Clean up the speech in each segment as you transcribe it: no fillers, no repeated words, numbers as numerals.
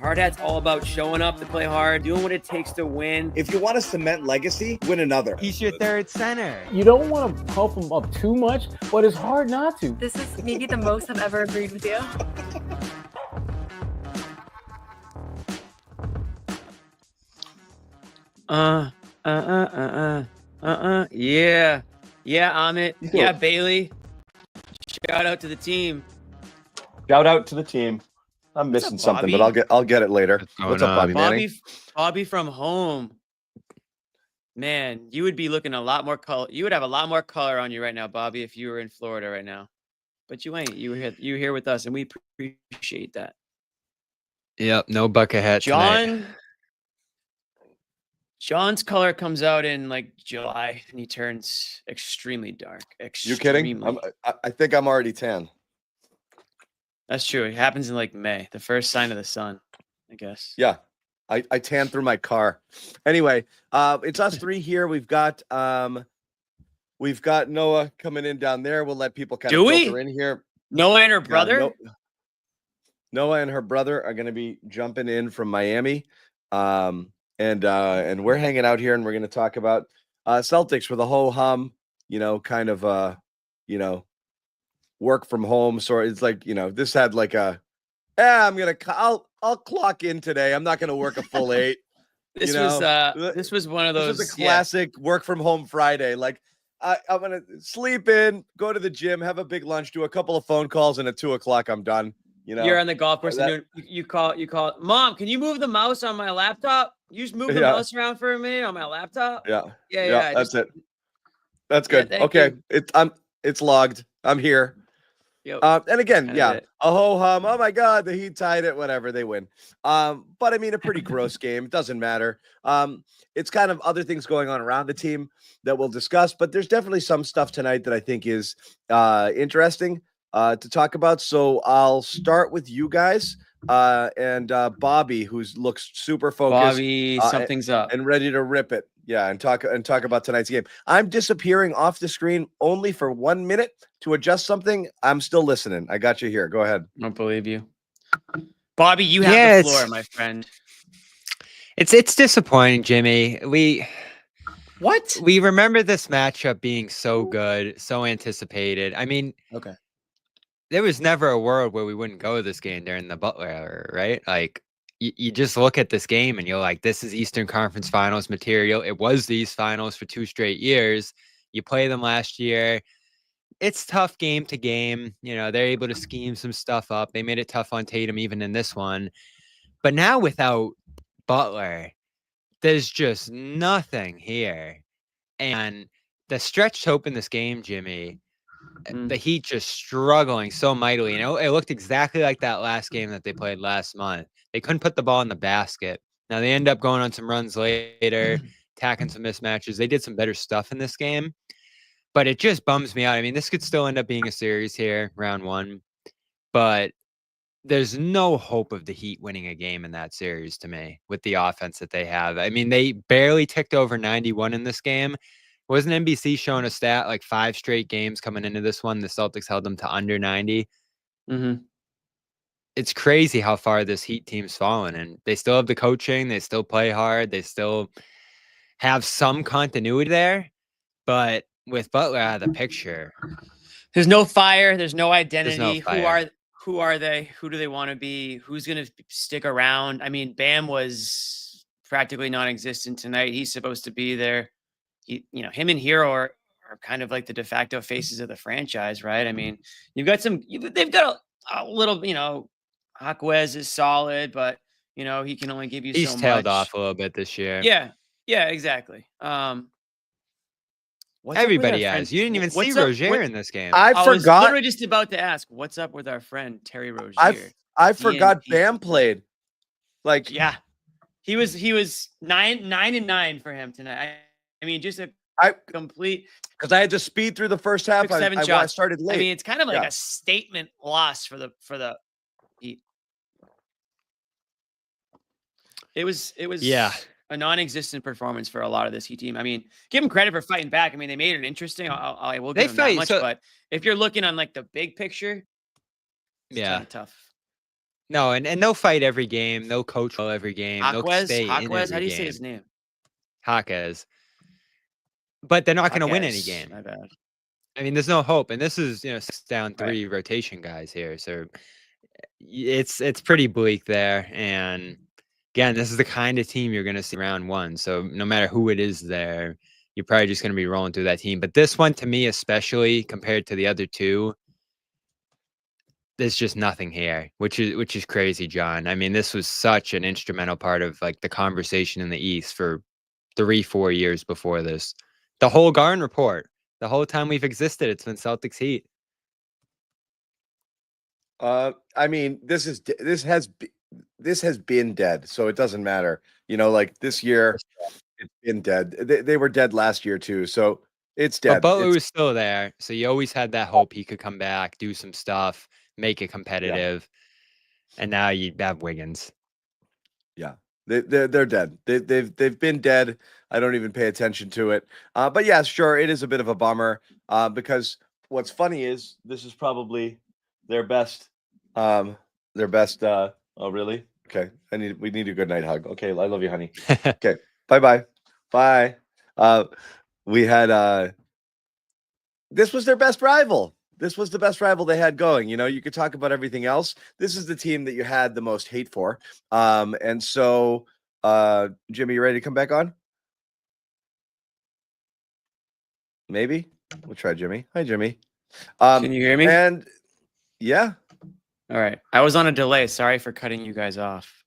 Hard Hat's all about showing up to play hard, doing what it takes to win. If you want to cement legacy, win another. He's your third center. You don't want to pump him up too much, but it's hard not to. This is maybe the most I've ever agreed with you. Yeah. Yeah, Amit. Yeah, Bailey. Shout out to the team. Shout out to the team. I'm missing something, but I'll get it later. What's up, Bobby Manning? Bobby from home. Man, you would be looking a lot more color. You would have a lot more color on you right now, Bobby, if you were in Florida right now. But you ain't. You're here with us, and we appreciate that. Yep, no bucket hat tonight. John's color comes out in like July, and he turns extremely dark. You kidding? I think I'm already tan. That's true. It happens in like May, the first sign of the sun, I guess. Yeah, I tan through my car. Anyway, it's us three here. We've got Noah coming in down there. We'll let people kind of filter in here. Noah and her brother. Noah and her brother are going to be jumping in from Miami. And we're hanging out here, and we're going to talk about Celtics with a ho-hum, kind of, work from home. So it's like, this had like I'll clock in today. I'm not going to work a full 8. This was one of those. This was a classic work from home Friday. Like I'm going to sleep in, go to the gym, have a big lunch, do a couple of phone calls, and at 2:00 I'm done. You're on the golf course. You call, Mom, can you move the mouse on my laptop? You just move the mouse around for a minute on my laptop. Yeah. That's it. That's good. Yeah, okay. It's logged. I'm here. And again, a ho-hum. Oh my God, the Heat tied it, whatever, they win. But I mean, a pretty gross game. It doesn't matter. It's kind of other things going on around the team that we'll discuss, but there's definitely some stuff tonight that I think is interesting to talk about. So I'll start with you guys and Bobby, who looks super focused. Bobby, something's up and ready to rip it. Yeah, and talk about tonight's game. I'm disappearing off the screen only for 1 minute to adjust something. I'm still listening. I got you here. Go ahead. I don't believe you, Bobby. You have the floor, my friend. It's disappointing, Jimmy. We remember this matchup being so good, so anticipated. I mean, okay. There was never a world where we wouldn't go this game during the Butler era, right? Like, you just look at this game and you're like, this is Eastern Conference Finals material. It was these finals for 2 straight years. You play them last year. It's tough game to game. They're able to scheme some stuff up. They made it tough on Tatum even in this one. But now without Butler, there's just nothing here. And the stretch to open this game, Jimmy, the Heat just struggling so mightily. It looked exactly like that last game that they played last month. They couldn't put the ball in the basket. Now they end up going on some runs later, attacking some mismatches. They did some better stuff in this game, but it just bums me out. I mean, this could still end up being a series here, round 1, but there's no hope of the Heat winning a game in that series to me with the offense that they have. I mean, they barely ticked over 91 in this game. Wasn't NBC showing a stat like 5 straight games coming into this one? The Celtics held them to under 90. Mm-hmm. It's crazy how far this Heat team's fallen, and they still have the coaching. They still play hard. They still have some continuity there, but with Butler out of the picture, there's no fire. There's no identity. There's no fire. Who are they? Who do they want to be? Who's going to stick around? I mean, Bam was practically non-existent tonight. He's supposed to be there. Him and Hero are kind of like the de facto faces of the franchise, right? I mean, they've got a little, Aquez is solid, but he can only give you He's so much. He's tailed off a little bit this year. Yeah, exactly. Everybody has. You didn't even see Rozier in this game. I was forgot. Literally just about to ask, what's up with our friend Terry Rozier? I forgot Bam played. He was 9-9 for him tonight. I mean, just a complete. Because I had to speed through the first half. I started late. I mean, it's kind of like a statement loss for the Heat. It was a non-existent performance for a lot of this Heat team. I mean, give them credit for fighting back. I mean, they made it interesting. I will give them that much. But if you're looking on like the big picture, it's kind of tough. No, and they'll fight every game. They'll coach well every game. They'll stay in every How do you say game. his name? Jaquez. But they're not going to win any Jaquez, game. my bad. I mean, there's no hope. And this is, 6 down 3 rotation guys here. So it's pretty bleak there. And again, this is the kind of team you're going to see round 1. So no matter who it is there, you're probably just going to be rolling through that team. But this one, to me, especially compared to the other two, there's just nothing here, which is crazy, John. I mean, this was such an instrumental part of like the conversation in the East for 3-4 years before this. The whole Garden Report, the whole time we've existed, it's been Celtics Heat. I mean, this has been dead, so it doesn't matter. Like this year, it's been dead. They were dead last year too, so it's dead. But Butler was still there, so you always had that hope he could come back, do some stuff, make it competitive. Yeah. And now you have Wiggins. Yeah, they're dead. They've been dead. I don't even pay attention to it. But yeah, sure, it is a bit of a bummer. Because what's funny is this is probably their best. Oh, really? Okay. We need a good night hug. Okay, I love you, honey. Okay, bye. We had this was their best rival. This was the best rival they had going. You could talk about everything else. This is the team that you had the most hate for. And so, Jimmy, you ready to come back on? Maybe. We'll try Jimmy. Hi, Jimmy. Can you hear me? And yeah. All right. I was on a delay. Sorry for cutting you guys off.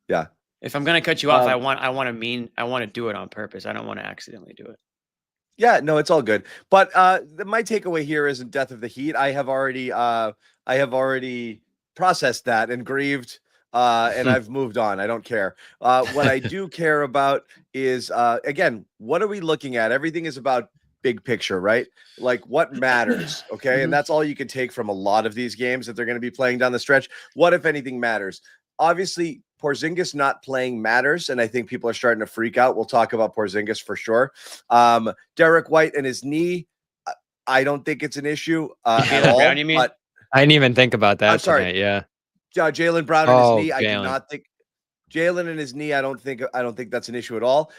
Yeah. If I'm gonna cut you off, I want to do it on purpose. I don't want to accidentally do it. Yeah, no, it's all good. But my takeaway here isn't death of the Heat. I have already processed that and grieved, and I've moved on. I don't care. What I do care about is, again, what are we looking at? Everything is about big picture, right? Like what matters, okay? And that's all you can take from a lot of these games that they're going to be playing down the stretch. What, if anything, matters? Obviously, Porzingis not playing matters, and I think people are starting to freak out. We'll talk about Porzingis for sure. Derek White and his knee, I don't think it's an issue at all. Brown, you mean? But I didn't even think about that. I'm sorry. Tonight, yeah. Jaylen Brown and his knee, I do Jaylen. not think Jaylen and his knee. I don't think that's an issue at all.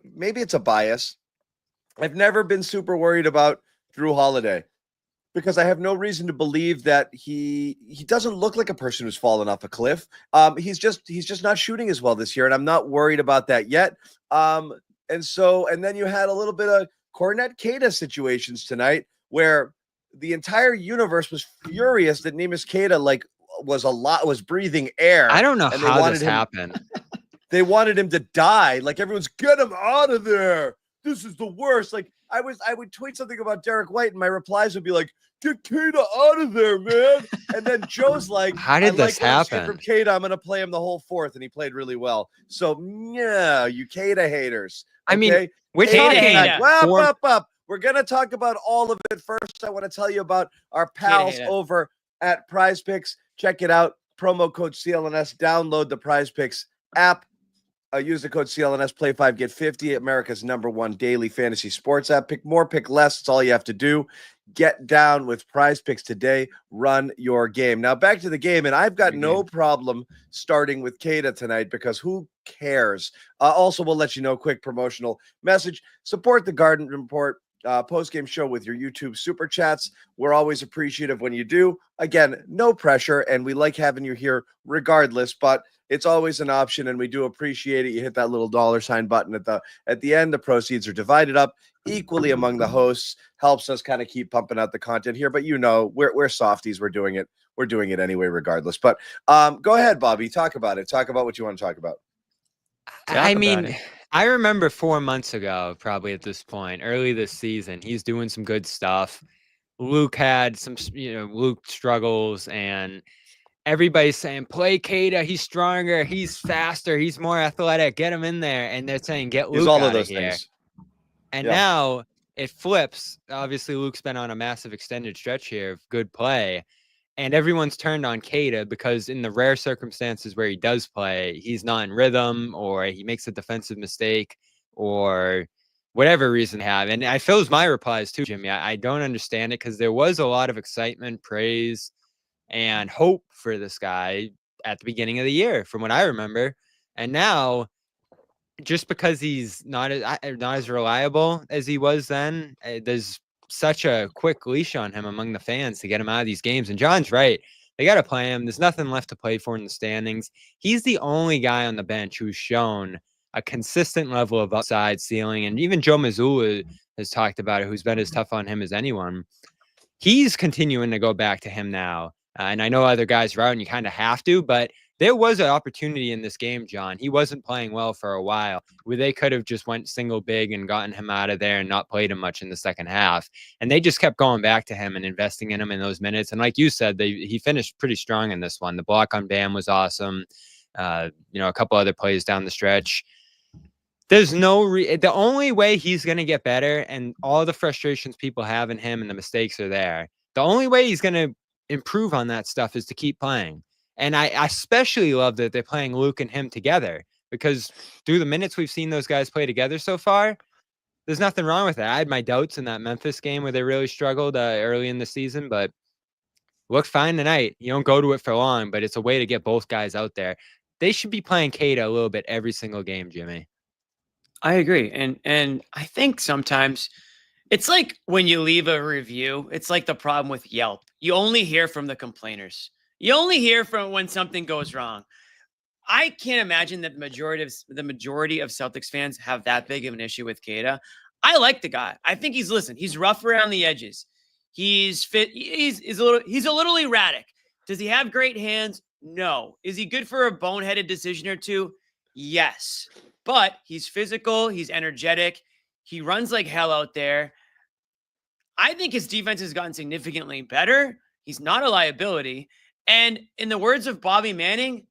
Maybe it's a bias. I've never been super worried about Drew Holiday, because I have no reason to believe that he doesn't look like a person who's fallen off a cliff. He's just not shooting as well this year, and I'm not worried about that yet. And then you had a little bit of Cornet Queta situations tonight where the entire universe was furious that Neemias Queta was breathing air. I don't know how this happened. They wanted him to die. Like everyone's, get him out of there. This is the worst. Like I would tweet something about Derek White, and my replies would be like, "Get Queta out of there, man." And then Joe's like, "How did this happen?" From Queta, I'm gonna play him the whole fourth, and he played really well. So yeah, you Queta haters. Okay? I mean, we're talking. Up. We're gonna talk about all of it. First, I want to tell you about our pals over at Prize Picks. Check it out. Promo code CLNS. Download the Prize Picks app. Use the code CLNS, play 5, get 50, America's #1 daily fantasy sports app. Pick more, pick less. That's all you have to do. Get down with Prize Picks today. Run your game. Now back to the game, and I've got no problem starting with Queta tonight because who cares? Also, we'll let you know, quick promotional message. Support the Garden Report postgame show with your YouTube super chats. We're always appreciative when you do. Again, no pressure, and we like having you here regardless, but it's always an option, and we do appreciate it. You hit that little $sign button at the end. The proceeds are divided up equally among the hosts. Helps us kind of keep pumping out the content here. But we're softies. We're doing it. We're doing it anyway, regardless. But go ahead, Bobby. Talk about it. Talk about what you want to talk about. I remember 4 months ago, probably at this point, early this season, he's doing some good stuff. Luke had some, Luke struggles, and everybody's saying, play Queta, he's stronger, he's faster, he's more athletic, get him in there. And they're saying, get Luke all out of those here. Things. And now it flips. Obviously, Luke's been on a massive extended stretch here of good play. And everyone's turned on Queta because in the rare circumstances where he does play, he's not in rhythm, or he makes a defensive mistake, or whatever reason they have. And I fills my replies too, Jimmy. I don't understand it because there was a lot of excitement, praise, and hope for this guy at the beginning of the year, from what I remember. And now, just because he's not as reliable as he was then, there's such a quick leash on him among the fans to get him out of these games. And John's right. They got to play him. There's nothing left to play for in the standings. He's the only guy on the bench who's shown a consistent level of upside ceiling. And even Joe Mazzulla has talked about it, who's been as tough on him as anyone. He's continuing to go back to him now. And I know other guys are out and you kind of have to, but there was an opportunity in this game, John. He wasn't playing well for a while, where they could have just went single big and gotten him out of there and not played him much in the second half. And they just kept going back to him and investing in him in those minutes. And like you said, he finished pretty strong in this one. The block on Bam was awesome. A couple other plays down the stretch. There's the only way he's going to get better, and all the frustrations people have in him and the mistakes are there. The only way he's going to improve on that stuff is to keep playing. And I especially love that they're playing Luke and him together, because through the minutes we've seen those guys play together so far, there's nothing wrong with that. I had my doubts in that Memphis game where they really struggled early in the season, but looked fine tonight. You don't go to it for long, but it's a way to get both guys out there. They should be playing Keita a little bit every single game, Jimmy. I agree. And I think sometimes it's like when you leave a review, it's like the problem with Yelp. You only hear from the complainers. You only hear from when something goes wrong. I can't imagine that the majority of Celtics fans have that big of an issue with Keita. I like the guy. I think he's rough around the edges. He's fit. He's a little erratic. Does he have great hands? No. Is he good for a boneheaded decision or two? Yes. But he's physical. He's energetic. He runs like hell out there. I think his defense has gotten significantly better. He's not a liability. And in the words of Bobby Manning,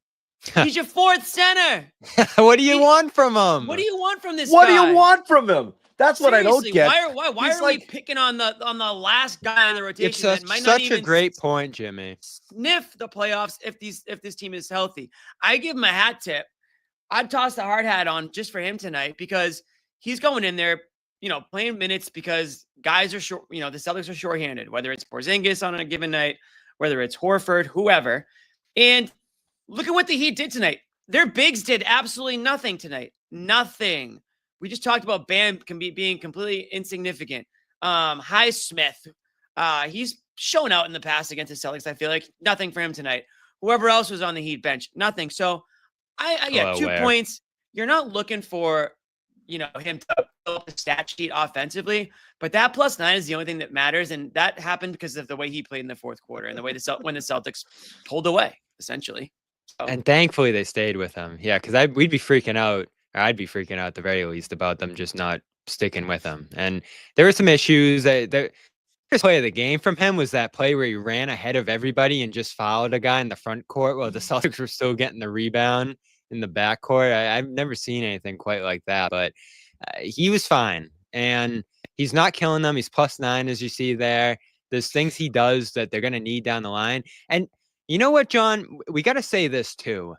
he's your fourth center. What do you want from him? What do you want from this What guy? do you want from him? That's what I don't get. Why are we picking on the last guy on the rotation? It's such a great point, Jimmy. Sniff the playoffs if this team is healthy. I give him a hat tip. I'd toss the hard hat on just for him tonight, because he's going in there, playing minutes because guys are short. The Celtics are shorthanded, whether it's Porzingis on a given night, whether it's Horford, whoever. And look at what the Heat did tonight. Their bigs did absolutely nothing tonight. Nothing. We just talked about Bam being completely insignificant. Highsmith, he's shown out in the past against the Celtics. I feel like nothing for him tonight. Whoever else was on the Heat bench, nothing. So, 2 points. You're not looking for, him to fill up the stat sheet offensively, but that +9 is the only thing that matters, and that happened because of the way he played in the fourth quarter and the way when the Celtics pulled away, essentially. So. And thankfully they stayed with him. Yeah, because we'd be freaking out. Or I'd be freaking out at the very least about them just not sticking with him. And there were some issues. The first play of the game from him was that play where he ran ahead of everybody and just fouled a guy in the front court while the Celtics were still getting the rebound in the back court. I've never seen anything quite like that, but he was fine. And he's not killing them. He's +9, as you see there. There's things he does that they're going to need down the line. And you know what, John? We got to say this too.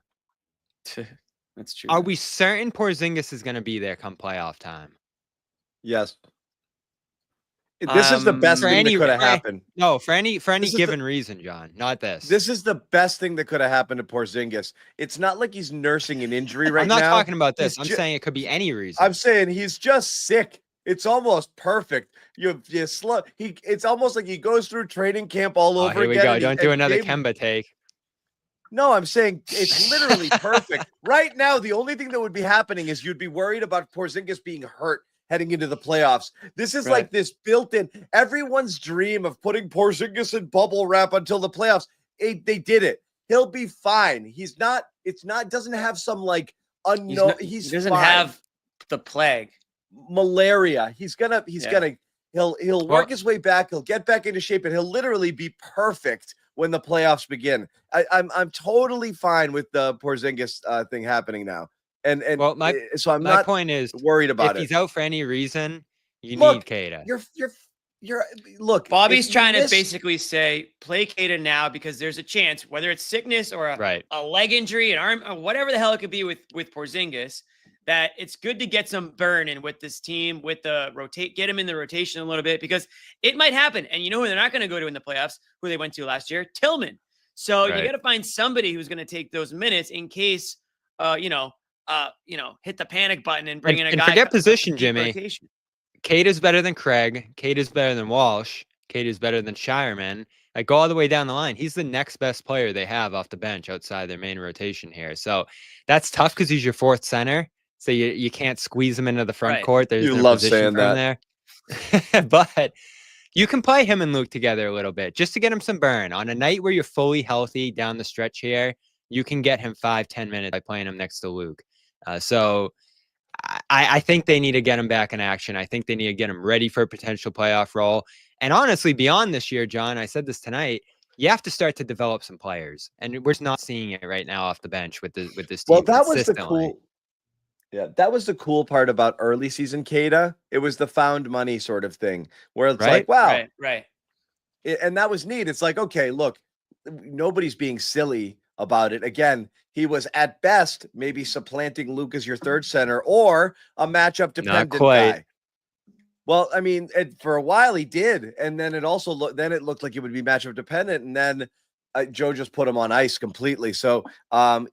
That's true. Are we certain Porzingis is going to be there come playoff time? Yes. This is the best thing that could have happened. No, for any given reason, John. Not this. This is the best thing that could have happened to Porzingis. It's not like he's nursing an injury right now. I'm not talking about this. I'm saying it could be any reason. I'm saying he's just sick. It's almost perfect. It's almost like he goes through training camp all over again. Here we go. Don't do another Kemba take. No, I'm saying it's literally perfect. Right now, the only thing that would be happening is you'd be worried about Porzingis being hurt heading into the playoffs. This is like this built-in, everyone's dream of putting Porzingis in bubble wrap until the playoffs. They did it. He'll be fine. Doesn't have some like unknown. He doesn't have the plague. Malaria. He'll work his way back. He'll get back into shape, and he'll literally be perfect when the playoffs begin. I'm totally fine with the Porzingis thing happening now. And my point is worried about if he's out for any reason, you need Keita. Look, Bobby's trying to basically say play Keita now because there's a chance, whether it's sickness or a leg injury, an arm, or whatever the hell it could be with Porzingis, that it's good to get some burn in with this team, with the get him in the rotation a little bit, because it might happen. And you know who they're not going to go to in the playoffs, who they went to last year? Tillman. So you got to find somebody who's going to take those minutes in case, hit the panic button and bring in a guy. And forget position, Jimmy. Rotation. Kate is better than Craig. Kate is better than Walsh. Kate is better than Shireman. Like, go all the way down the line. He's the next best player they have off the bench outside their main rotation here. So that's tough because he's your fourth center. So you can't squeeze him into the front court. There's you no love position saying for him there. But you can play him and Luke together a little bit just to get him some burn. On a night where you're fully healthy down the stretch here, you can get him 5-10 minutes by playing him next to Luke. So I think they need to get him back in action. I think they need to get him ready for a potential playoff role. And honestly, beyond this year, John, I said this tonight, you have to start to develop some players. And we're not seeing it right now off the bench with this team. Well, that was the cool. Yeah, that was the cool part about early season Cada. It was the found money sort of thing where it's like, wow. Right. And that was neat. It's like, okay, look, nobody's being silly about it. Again, he was at best maybe supplanting Luke as your third center or a matchup dependent guy. Well, I mean, for a while he did, and then it looked like it would be matchup dependent, and then Joe just put him on ice completely. So,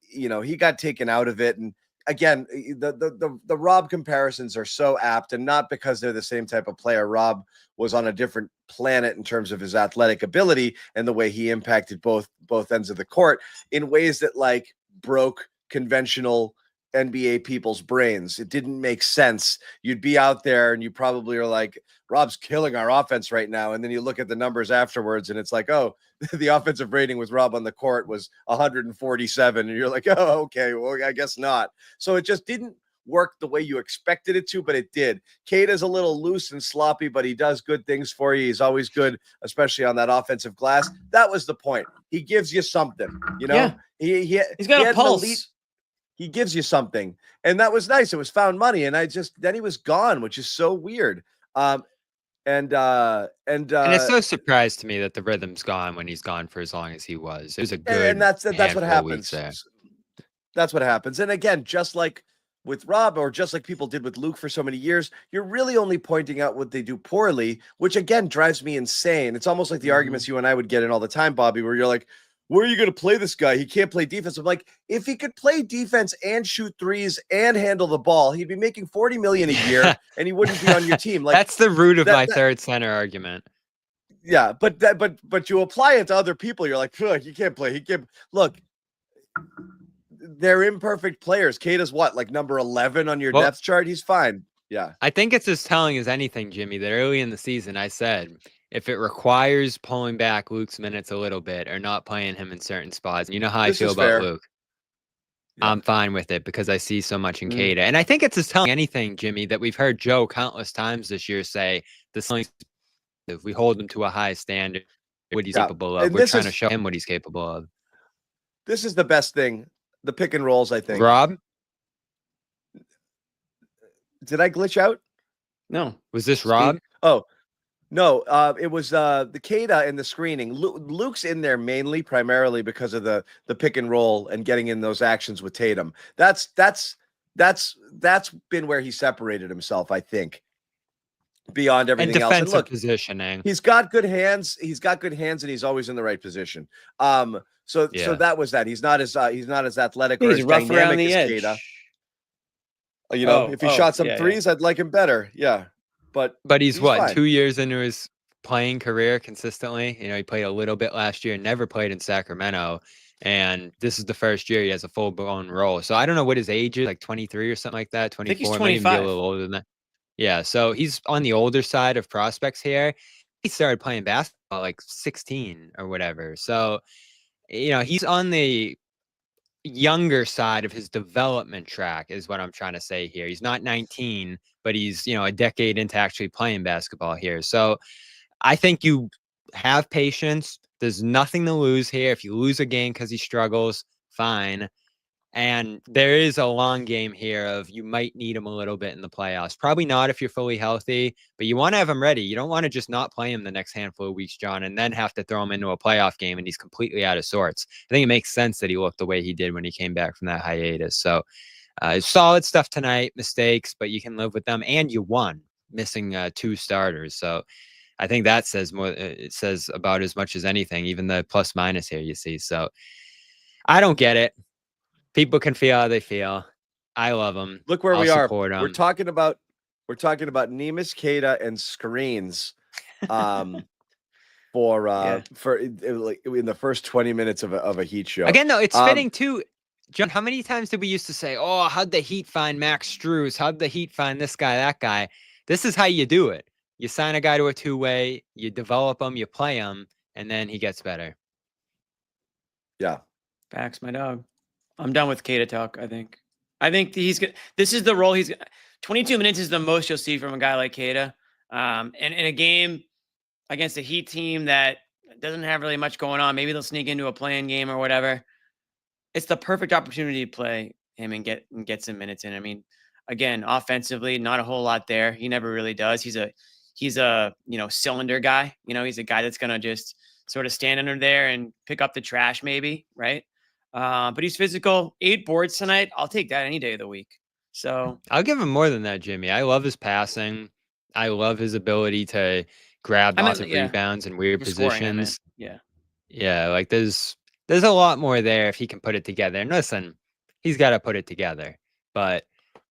he got taken out of it. And again, the Rob comparisons are so apt, and not because they're the same type of player. Rob was on a different planet in terms of his athletic ability and the way he impacted both ends of the court in ways that like broke conventional NBA people's brains. It didn't make sense. You'd be out there and you probably are like, Rob's killing our offense right now. And then you look at the numbers afterwards and it's like, oh, the offensive rating with Rob on the court was 147. And you're like, oh, okay, well, I guess not. So it just didn't work the way you expected it to, but it did. Kate is a little loose and sloppy, but he does good things for you. He's always good, especially on that offensive glass. That was the point. He gives you something, Yeah. He's got a pulse. He gives you something, and that was nice. It was found money, and then he was gone, which is so weird. And it's so surprised to me that the rhythm's gone when he's gone for as long as he was. It was a good, and that's what happens. That's what happens. And again, just like with Rob, or just like people did with Luke for so many years, you're really only pointing out what they do poorly, which again drives me insane. It's almost like the arguments you and I would get in all the time, Bobby, where you're like, where are you going to play this guy? He can't play defense. I'm like, if he could play defense and shoot threes and handle the ball, he'd be making $40 million a year and he wouldn't be on your team. Like, that's the root of my third center argument. Yeah, but you apply it to other people. You're like, he can't play. He can't. Look, they're imperfect players. Kate is what, like number 11 on your depth chart? He's fine. Yeah. I think it's as telling as anything, Jimmy, that early in the season I said, if it requires pulling back Luke's minutes a little bit or not playing him in certain spots, you know how I feel about Luke. Yeah. I'm fine with it because I see so much in Cada. And I think it's as telling anything, Jimmy, that we've heard Joe countless times this year say, if we hold him to a high standard, what he's capable of. We're trying to show him what he's capable of. This is the best thing. The pick and rolls, I think. Rob? Did I glitch out? No. Was this Rob? Oh, no. It was the Cada and the screening. Luke's in there primarily because of the pick and roll and getting in those actions with Tatum. That's been where he separated himself, I think. Beyond everything else. And look, positioning. He's got good hands. And he's always in the right position. So that was that. He's not as athletic or as rough dynamic around the as edge. Cada. If he shot some threes, I'd like him better. Yeah. But he's what, fine. 2 years into his playing career consistently. He played a little bit last year, never played in Sacramento. And this is the first year he has a full-blown role. So I don't know what his age is, like 23 or something like that. 24, I think he's 25. Maybe a little older than that. Yeah, so he's on the older side of prospects here. He started playing basketball like 16 or whatever. So, he's on the younger side of his development track is what I'm trying to say here. He's not 19, but he's, a decade into actually playing basketball here. So I think you have patience. There's nothing to lose here. If you lose a game because he struggles, fine. And there is a long game here of you might need him a little bit in the playoffs. Probably not if you're fully healthy, but you want to have him ready. You don't want to just not play him the next handful of weeks, John, and then have to throw him into a playoff game and he's completely out of sorts. I think it makes sense that he looked the way he did when he came back from that hiatus. So Solid stuff tonight, mistakes, but you can live with them, and you won missing 2 starters. So I think that says more. It says about as much as anything, even the plus minus here you see. So I don't get it. People can feel how they feel. I love them. Look where I'll we are. support 'em. We're talking about Neemias Queta and screens for like in the first 20 minutes of a Heat show. Again, though, it's fitting too. John, how many times did we used to say, "Oh, how'd the Heat find Max Strus? How'd the Heat find this guy, that guy?" This is how you do it. You sign a guy to a 2-way, you develop him, you play him, and then he gets better. Yeah. Facts, my dog. I'm done with Queta talk, I think. I think he's good. This is the role 22 minutes is the most you'll see from a guy like Queta. And in a game against a Heat team that doesn't have really much going on, maybe they'll sneak into a play-in game or whatever. It's the perfect opportunity to play him and get some minutes in. I mean, again, offensively, not a whole lot there. He never really does. He's a cylinder guy. He's a guy that's gonna just sort of stand under there and pick up the trash, maybe, right? But he's physical. 8 boards tonight. I'll take that any day of the week. So I'll give him more than that, Jimmy. I love his passing. I love his ability to grab lots of rebounds in weird positions. Yeah, like there's a lot more there if he can put it together. And listen, he's got to put it together, but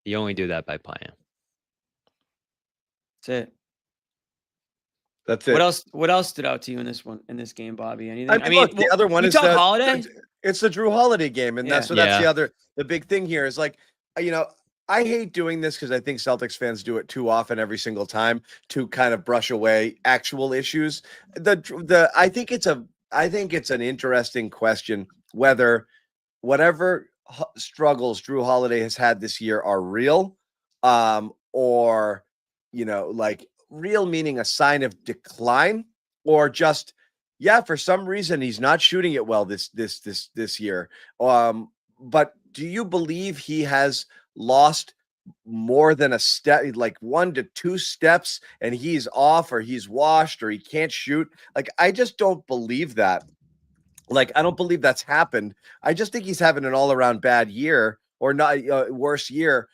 you only do that by playing. That's it. That's it. What else stood out to you in this game, Bobby? Anything? I mean, look, the other one is Holiday. It's the Drew Holiday game, and that's the big thing here is like, I hate doing this because I think Celtics fans do it too often every single time to kind of brush away actual issues. I think it's an interesting question whether whatever struggles Drew Holiday has had this year are real, or like real meaning a sign of decline, or just for some reason he's not shooting it well this year. But do you believe he has lost more than a step, like 1 to 2 steps, and he's off or he's washed or he can't shoot? Like, I just don't believe that. Like, I don't believe that's happened. I just think he's having an all-around bad year, or not worse year,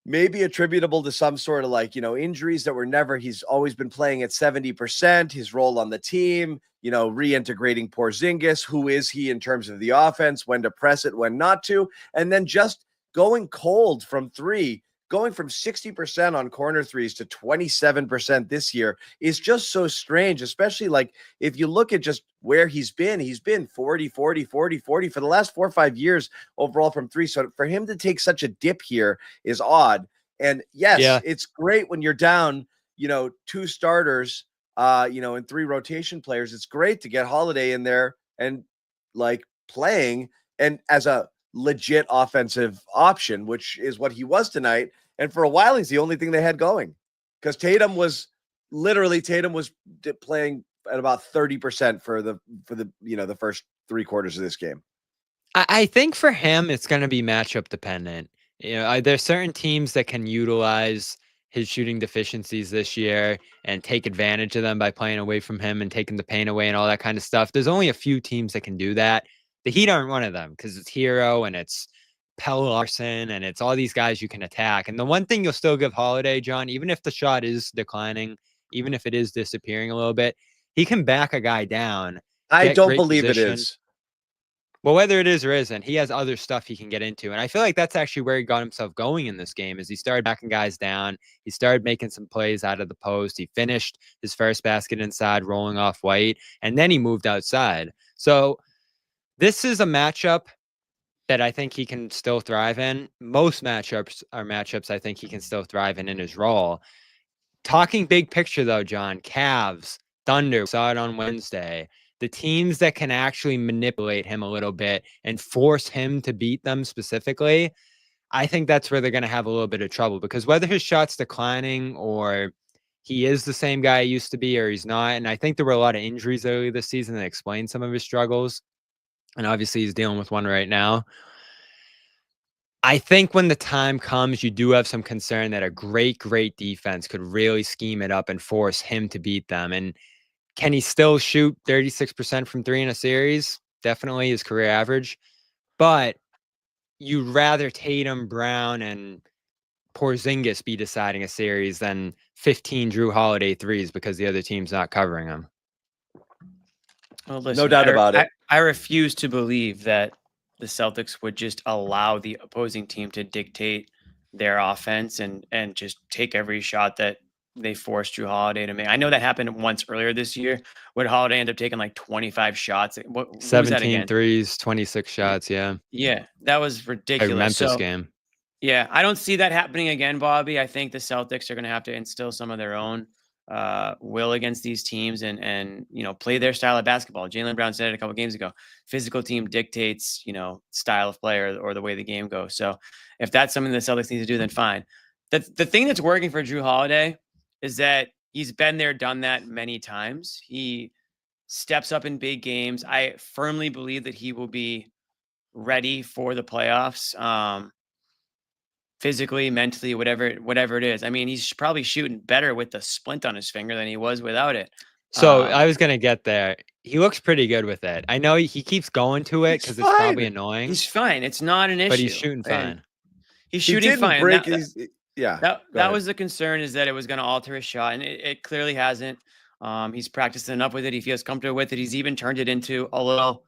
maybe attributable to some sort of injuries that were never. He's always been playing at 70%. His role on the team, reintegrating Porzingis. Who is he in terms of the offense? When to press it, when not to, and then just going cold from 3, going from 60% on corner threes to 27% this year is just so strange, especially if you look at just where he's been 40, 40, 40, 40 for the last 4 or 5 years overall from 3. So for him to take such a dip here is odd. And it's great when you're down, 2 starters, and 3 rotation players. It's great to get Holiday in there and playing and as a legit offensive option, which is what he was tonight. And for a while, he's the only thing they had going, because Tatum was playing at about 30% for the first 3 quarters of this game. I think for him, it's going to be matchup dependent. There's certain teams that can utilize his shooting deficiencies this year and take advantage of them by playing away from him and taking the paint away and all that kind of stuff. There's only a few teams that can do that. The Heat aren't one of them, because it's Hero and it's Pelle Larsson and it's all these guys you can attack. And the one thing you'll still give Holiday, John, even if the shot is declining, even if it is disappearing a little bit, he can back a guy down. I don't believe it is. Well, whether it is or isn't, he has other stuff he can get into. And I feel like that's actually where he got himself going in this game, is he started backing guys down. He started making some plays out of the post. He finished his first basket inside, rolling off White, and then he moved outside. So this is a matchup that I think he can still thrive in. Most matchups are matchups I think he can still thrive in his role. Talking big picture, though, John, Cavs, Thunder, saw it on Wednesday. The teams that can actually manipulate him a little bit and force him to beat them specifically, I think that's where they're going to have a little bit of trouble, because whether his shot's declining or he is the same guy he used to be or he's not, and I think there were a lot of injuries early this season that explain some of his struggles, and obviously he's dealing with one right now. I think when the time comes, you do have some concern that a great defense could really scheme it up and force him to beat them. And can he still shoot 36% from 3 in a series? Definitely his career average. But you'd rather Tatum, Brown, and Porzingis be deciding a series than 15 Drew Holiday threes because the other team's not covering them. Well, listen, No doubt about it. I refuse to believe that the Celtics would just allow the opposing team to dictate their offense and just take every shot that they forced Drew Holiday to make. I know that happened once earlier this year when Holiday ended up taking like 25 shots. What was that 17 again? threes, 26 shots. Yeah. Yeah, that was ridiculous. Memphis game. Yeah, I don't see that happening again, Bobby. I think the Celtics are going to have to instill some of their own will against these teams and play their style of basketball. Jaylen Brown said it a couple games ago. Physical team dictates style of play or the way the game goes. So if that's something the Celtics need to do, then fine. The thing that's working for Drew Holiday is that he's been there, done that many times. He steps up in big games. I firmly believe that he will be ready for the playoffs. Physically, mentally, whatever it is. I mean, he's probably shooting better with the splint on his finger than he was without it. So I was going to get there. He looks pretty good with it. I know he keeps going to it because it's probably annoying. He's fine. It's not an issue. But he's shooting fine. He's shooting fine. That was the concern, is that it was going to alter his shot, and it clearly hasn't. He's practiced enough with it. He feels comfortable with it. He's even turned it into a little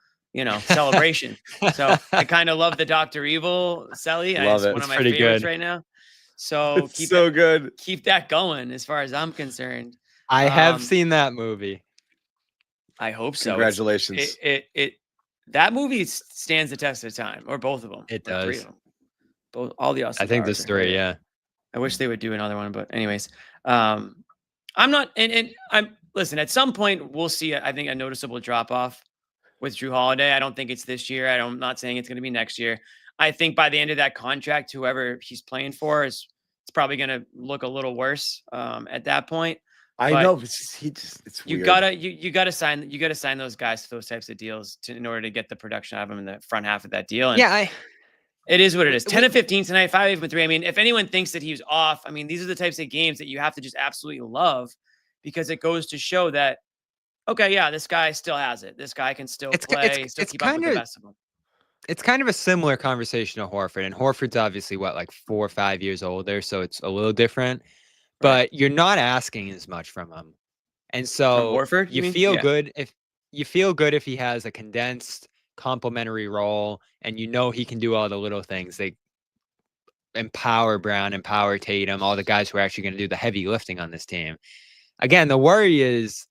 celebration. So I kind of love the Dr. Evil Selly. Love it. One of my pretty favorites good right now. So good. Keep that going as far as I'm concerned. I have seen that movie. I hope so. Congratulations. That movie stands the test of time, or both of them. It does. 3 of them. Both, all the Austin I think Powers there's are 3, great. yeah. I wish they would do another one, but anyways, I'm not, and I'm listen. At some point, we'll see. I think a noticeable drop off with Drew Holiday. I don't think it's this year. I'm not saying it's going to be next year. I think by the end of that contract, whoever he's playing for it's probably going to look a little worse at that point. I know it's weird. You gotta sign those guys to those types of deals in order to get the production out of them in the front half of that deal. And it is what it is. 10 of 15 tonight, 5 of 3. I mean, if anyone thinks that he was off, I mean, these are the types of games that you have to just absolutely love, because it goes to show that, okay, yeah, this guy still has it. This guy can still play, still keep up with the best of them. It's kind of a similar conversation to Horford, and Horford's obviously like 4 or 5 years older, so it's a little different. But you're not asking as much from him, and so Horford, you feel good if he has a condensed, complementary role, and he can do all the little things. They empower Brown, empower Tatum, all the guys who are actually going to do the heavy lifting on this team. Again, the worry is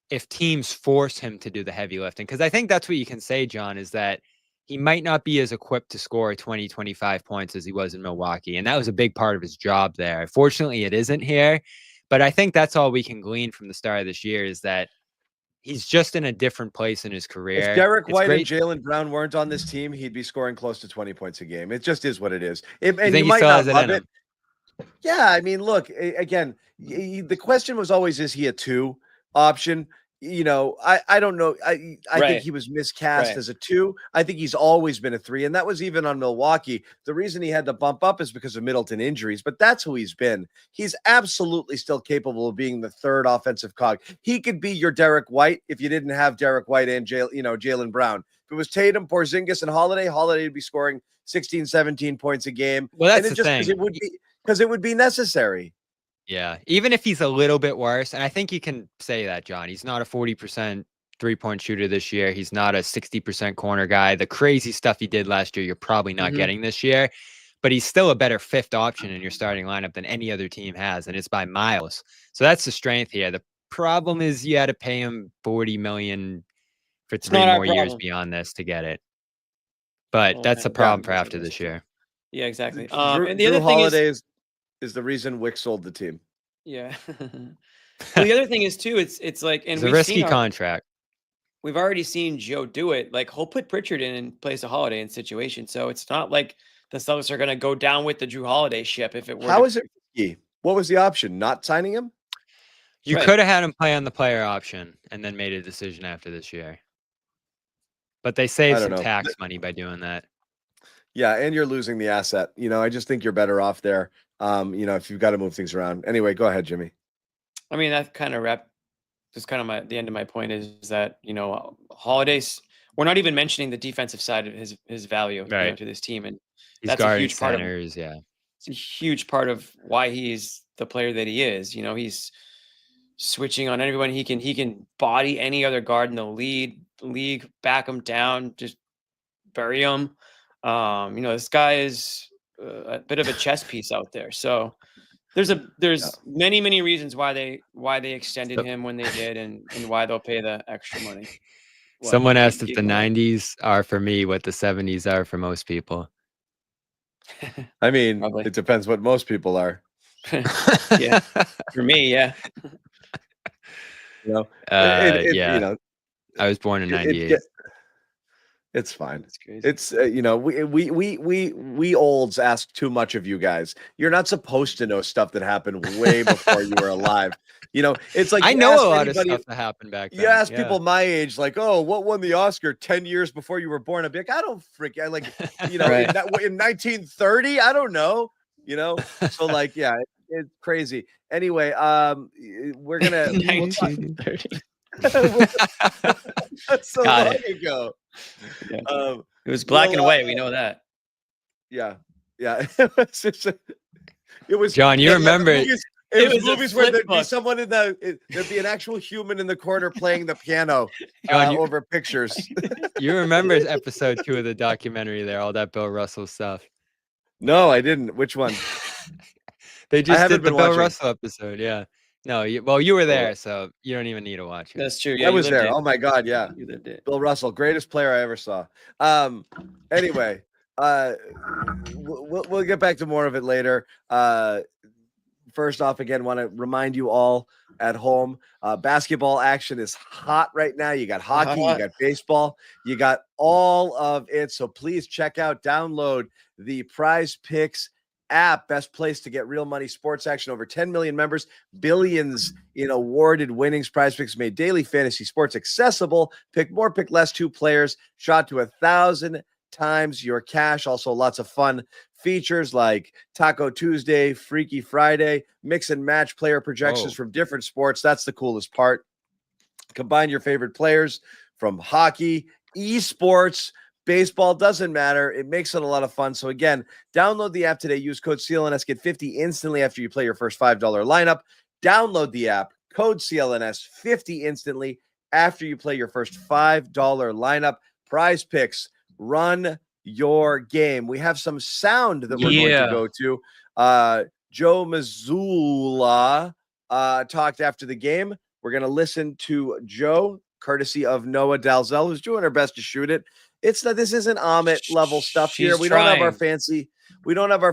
if teams force him to do the heavy lifting, because I think that's what you can say, John, is that he might not be as equipped to score 20, 25 points as he was in Milwaukee. And that was a big part of his job there. Fortunately, it isn't here. But I think that's all we can glean from the start of this year, is that he's just in a different place in his career. If Derek White and Jaylen Brown weren't on this team, he'd be scoring close to 20 points a game. It just is what it is. And you might not love it. Yeah, I mean, look, again, the question was always, is he a 2 option? I don't know. I think he was miscast as a 2. I think he's always been a 3. And that was even on Milwaukee. The reason he had to bump up is because of Middleton injuries, but that's who he's been. He's absolutely still capable of being the 3rd offensive cog. He could be your Derek White if you didn't have Derek White and Jaylen Brown. If it was Tatum, Porzingis, and Holiday would be scoring 16, 17 points a game. Well, that's the thing. Because it would be necessary. Yeah, even if he's a little bit worse, and I think you can say that, John, he's not a 40% three-point shooter this year. He's not a 60% corner guy. The crazy stuff he did last year, you're probably not getting this year, but he's still a better 5th option in your starting lineup than any other team has, and it's by miles. So that's the strength here. The problem is you had to pay him $40 million for 3 more years beyond this to get it. But that's the problem for after this year. Yeah, exactly. And the other thing is the reason Wick sold the team. Yeah. Well, the other thing is too, it's like, and it's a risky contract. We've already seen Joe do it. Like, he'll put Pritchard in place of Holiday in situations. So it's not like the Celtics are going to go down with the Drew Holiday ship if it were. How is it risky? What was the option? Not signing him? You could have had him play on the player option and then made a decision after this year. But they saved some tax money by doing that. Yeah, and you're losing the asset. I just think you're better off there. If you've got to move things around. Anyway, go ahead, Jimmy. I mean, that kind of just kind of the end of my point is that, Holiday's, we're not even mentioning the defensive side of his value to this team. And He's that's a guarding huge part of centers, yeah. it's a huge part of why he's the player that he is. He's switching on everyone. He can body any other guard in the league, back him down, just bury him. This guy is a bit of a chess piece out there. So there's many reasons why they extended him when they did, and why they'll pay the extra money. Someone asked if the 90s are for me what the 70s are for most people. I mean, Probably. It depends what most people are. Yeah, for me, yeah. Yeah. I was born in 98. It's fine. That's crazy. It's we olds ask too much of you guys. You're not supposed to know stuff that happened way before you were alive. It's like I know a lot of stuff that happened back then. You ask people my age, like, oh, what won the Oscar 10 years before you were born? I'd be like, I don't freaking like, Right. in 1930, I don't know. So like, yeah, it's crazy. Anyway, we're gonna 1930. That's so Got long it. ago. Yeah. It was black and white. We know that. Yeah. It was John, you remember it was a movies where flip there'd be book. someone there'd be an actual human in the corner playing the piano John, over pictures. you remember episode 2 of the documentary there, all that Bill Russell stuff. No, I didn't. Which one? They just haven't did the been Bill watching. Russell episode, yeah. No, you were there, so you don't even need to watch it. That's true. I Yeah, was you lived there. it. Oh my God, yeah. You lived it. Bill Russell, greatest player I ever saw. Anyway, we'll get back to more of it later. First off, again, want to remind you all at home, basketball action is hot right now. You got hockey, you got baseball, you got all of it. So please download the Prize Picks app. Best place to get real money sports action. Over 10 million members, billions in awarded winnings. Prize Picks made daily fantasy sports accessible. Pick more, pick less. 2 players, shot to 1,000 times your cash. Also lots of fun features like Taco Tuesday, Freaky Friday, mix and match player projections from different sports. That's the coolest part. Combine your favorite players from hockey, esports, baseball, doesn't matter. It makes it a lot of fun. So again, download the app today. Use code CLNS. Get 50 instantly after you play your first $5 lineup. Download the app. Code CLNS. 50 instantly after you play your first $5 lineup. Prize Picks. Run your game. We have some sound that we're going to go to. Joe Mazzulla talked after the game. We're going to listen to Joe, courtesy of Noa Dalzell, who's doing her best to shoot it. This isn't Amit level stuff here. We don't have our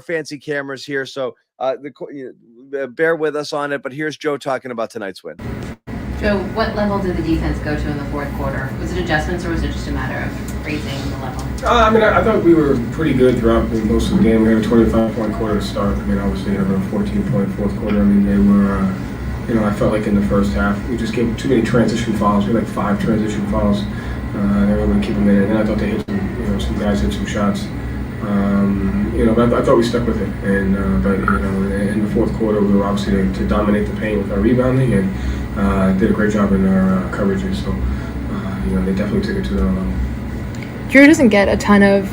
fancy cameras here, so bear with us on it. But here's Joe talking about tonight's win. Joe, what level did the defense go to in the fourth quarter? Was it adjustments or was it just a matter of raising the level? I thought we were pretty good throughout most of the game. We had a 25-point quarter to start. Obviously, have a 14-point fourth quarter. They were, I felt like in the first half, we just gave too many transition fouls. We had like 5 transition fouls. They were able to keep them in. And then I thought they hit some guys hit some shots. But I thought we stuck with it. And in the fourth quarter, we were obviously to dominate the paint with our rebounding and did a great job in our coverages. So, they definitely took it to another level. Drew doesn't get a ton of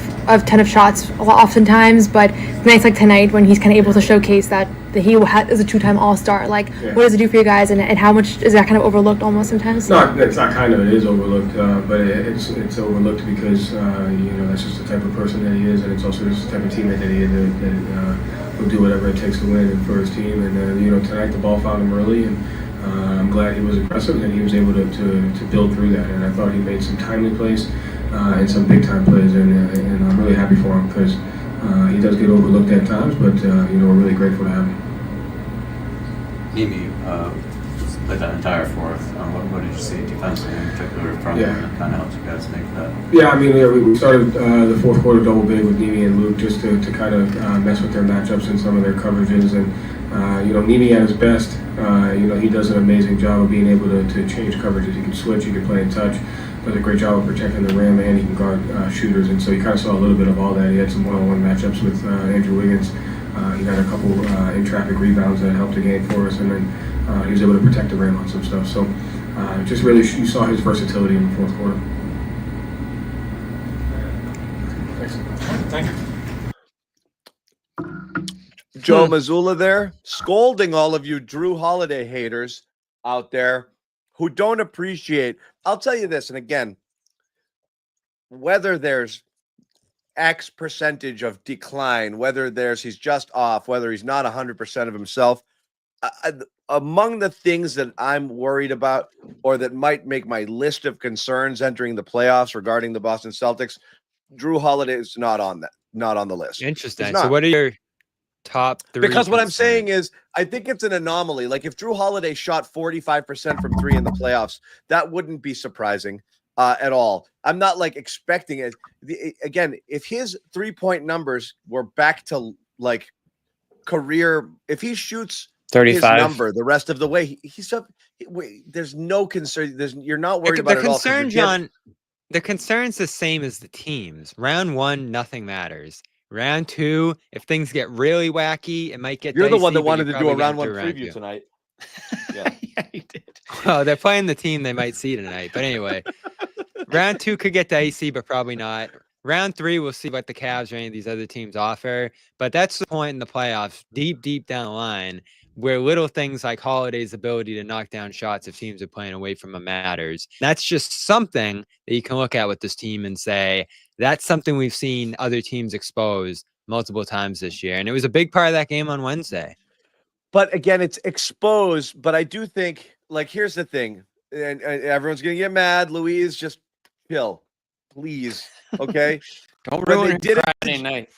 shots oftentimes, but nights like tonight when he's kind of able to showcase that he is a 2-time All-Star. What does it do for you guys, and how much is that kind of overlooked almost sometimes? No, it's not kind of. It is overlooked, but it's overlooked because that's just the type of person that he is, and it's also just the type of teammate that he is that will do whatever it takes to win and for his team. And tonight the ball found him early, and I'm glad he was aggressive and he was able to build through that. And I thought he made some timely plays and some big time plays, and I'm really happy for him because he does get overlooked at times, but we're really grateful to have him. Nimi played that entire fourth. What did you see defensively in particular from him that kind of helped you guys make that? Yeah, we started the fourth quarter double big with Nimi and Luke just to kind of mess with their matchups and some of their coverages. And Nimi at his best, he does an amazing job of being able to change coverages. He can switch, he can play in touch, does a great job of protecting the rim, and he can guard shooters. And so you kind of saw a little bit of all that. He had some one-on-one matchups with Andrew Wiggins. He got a couple in-traffic rebounds that helped the game for us, and then he was able to protect the rim on some stuff. So just really, you saw his versatility in the fourth quarter. Thank you. Joe Mazzulla there, scolding all of you Drew Holiday haters out there who don't appreciate. I'll tell you this, and again, whether there's X percentage of decline, whether he's just off, whether he's not 100% of himself, among the things that I'm worried about or that might make my list of concerns entering the playoffs regarding the Boston Celtics, Drew Holiday is not on the list. Interesting. So what are your top 3? Because what I'm saying is, I think it's an anomaly. Like if Drew Holiday shot 45% from 3 in the playoffs, that wouldn't be surprising at all. I'm not like expecting it. Again, if his 3-point numbers were back to like career, if he shoots 35 his number the rest of the way, there's no concern. You're not worried about it at all. The concern, John, the concern's the same as the teams. Round 1, nothing matters. Round 2, if things get really wacky, it might get You're dicey, the one that but wanted you're to do a probably round gonna 1 do preview 2. tonight. Yeah. Yeah, you did. Well, they're playing the team they might see tonight. But anyway, round 2 could get dicey, but probably not. Round 3, we'll see what the Cavs or any of these other teams offer. But that's the point in the playoffs, deep down the line, where little things like Holiday's ability to knock down shots if teams are playing away from him matters. That's just something that you can look at with this team and say, that's something we've seen other teams expose multiple times this year. And it was a big part of that game on Wednesday. But again, it's exposed. But I do think, like, here's the thing, and everyone's going to get mad. Louise, just chill, please. Okay. Don't ruin Friday night.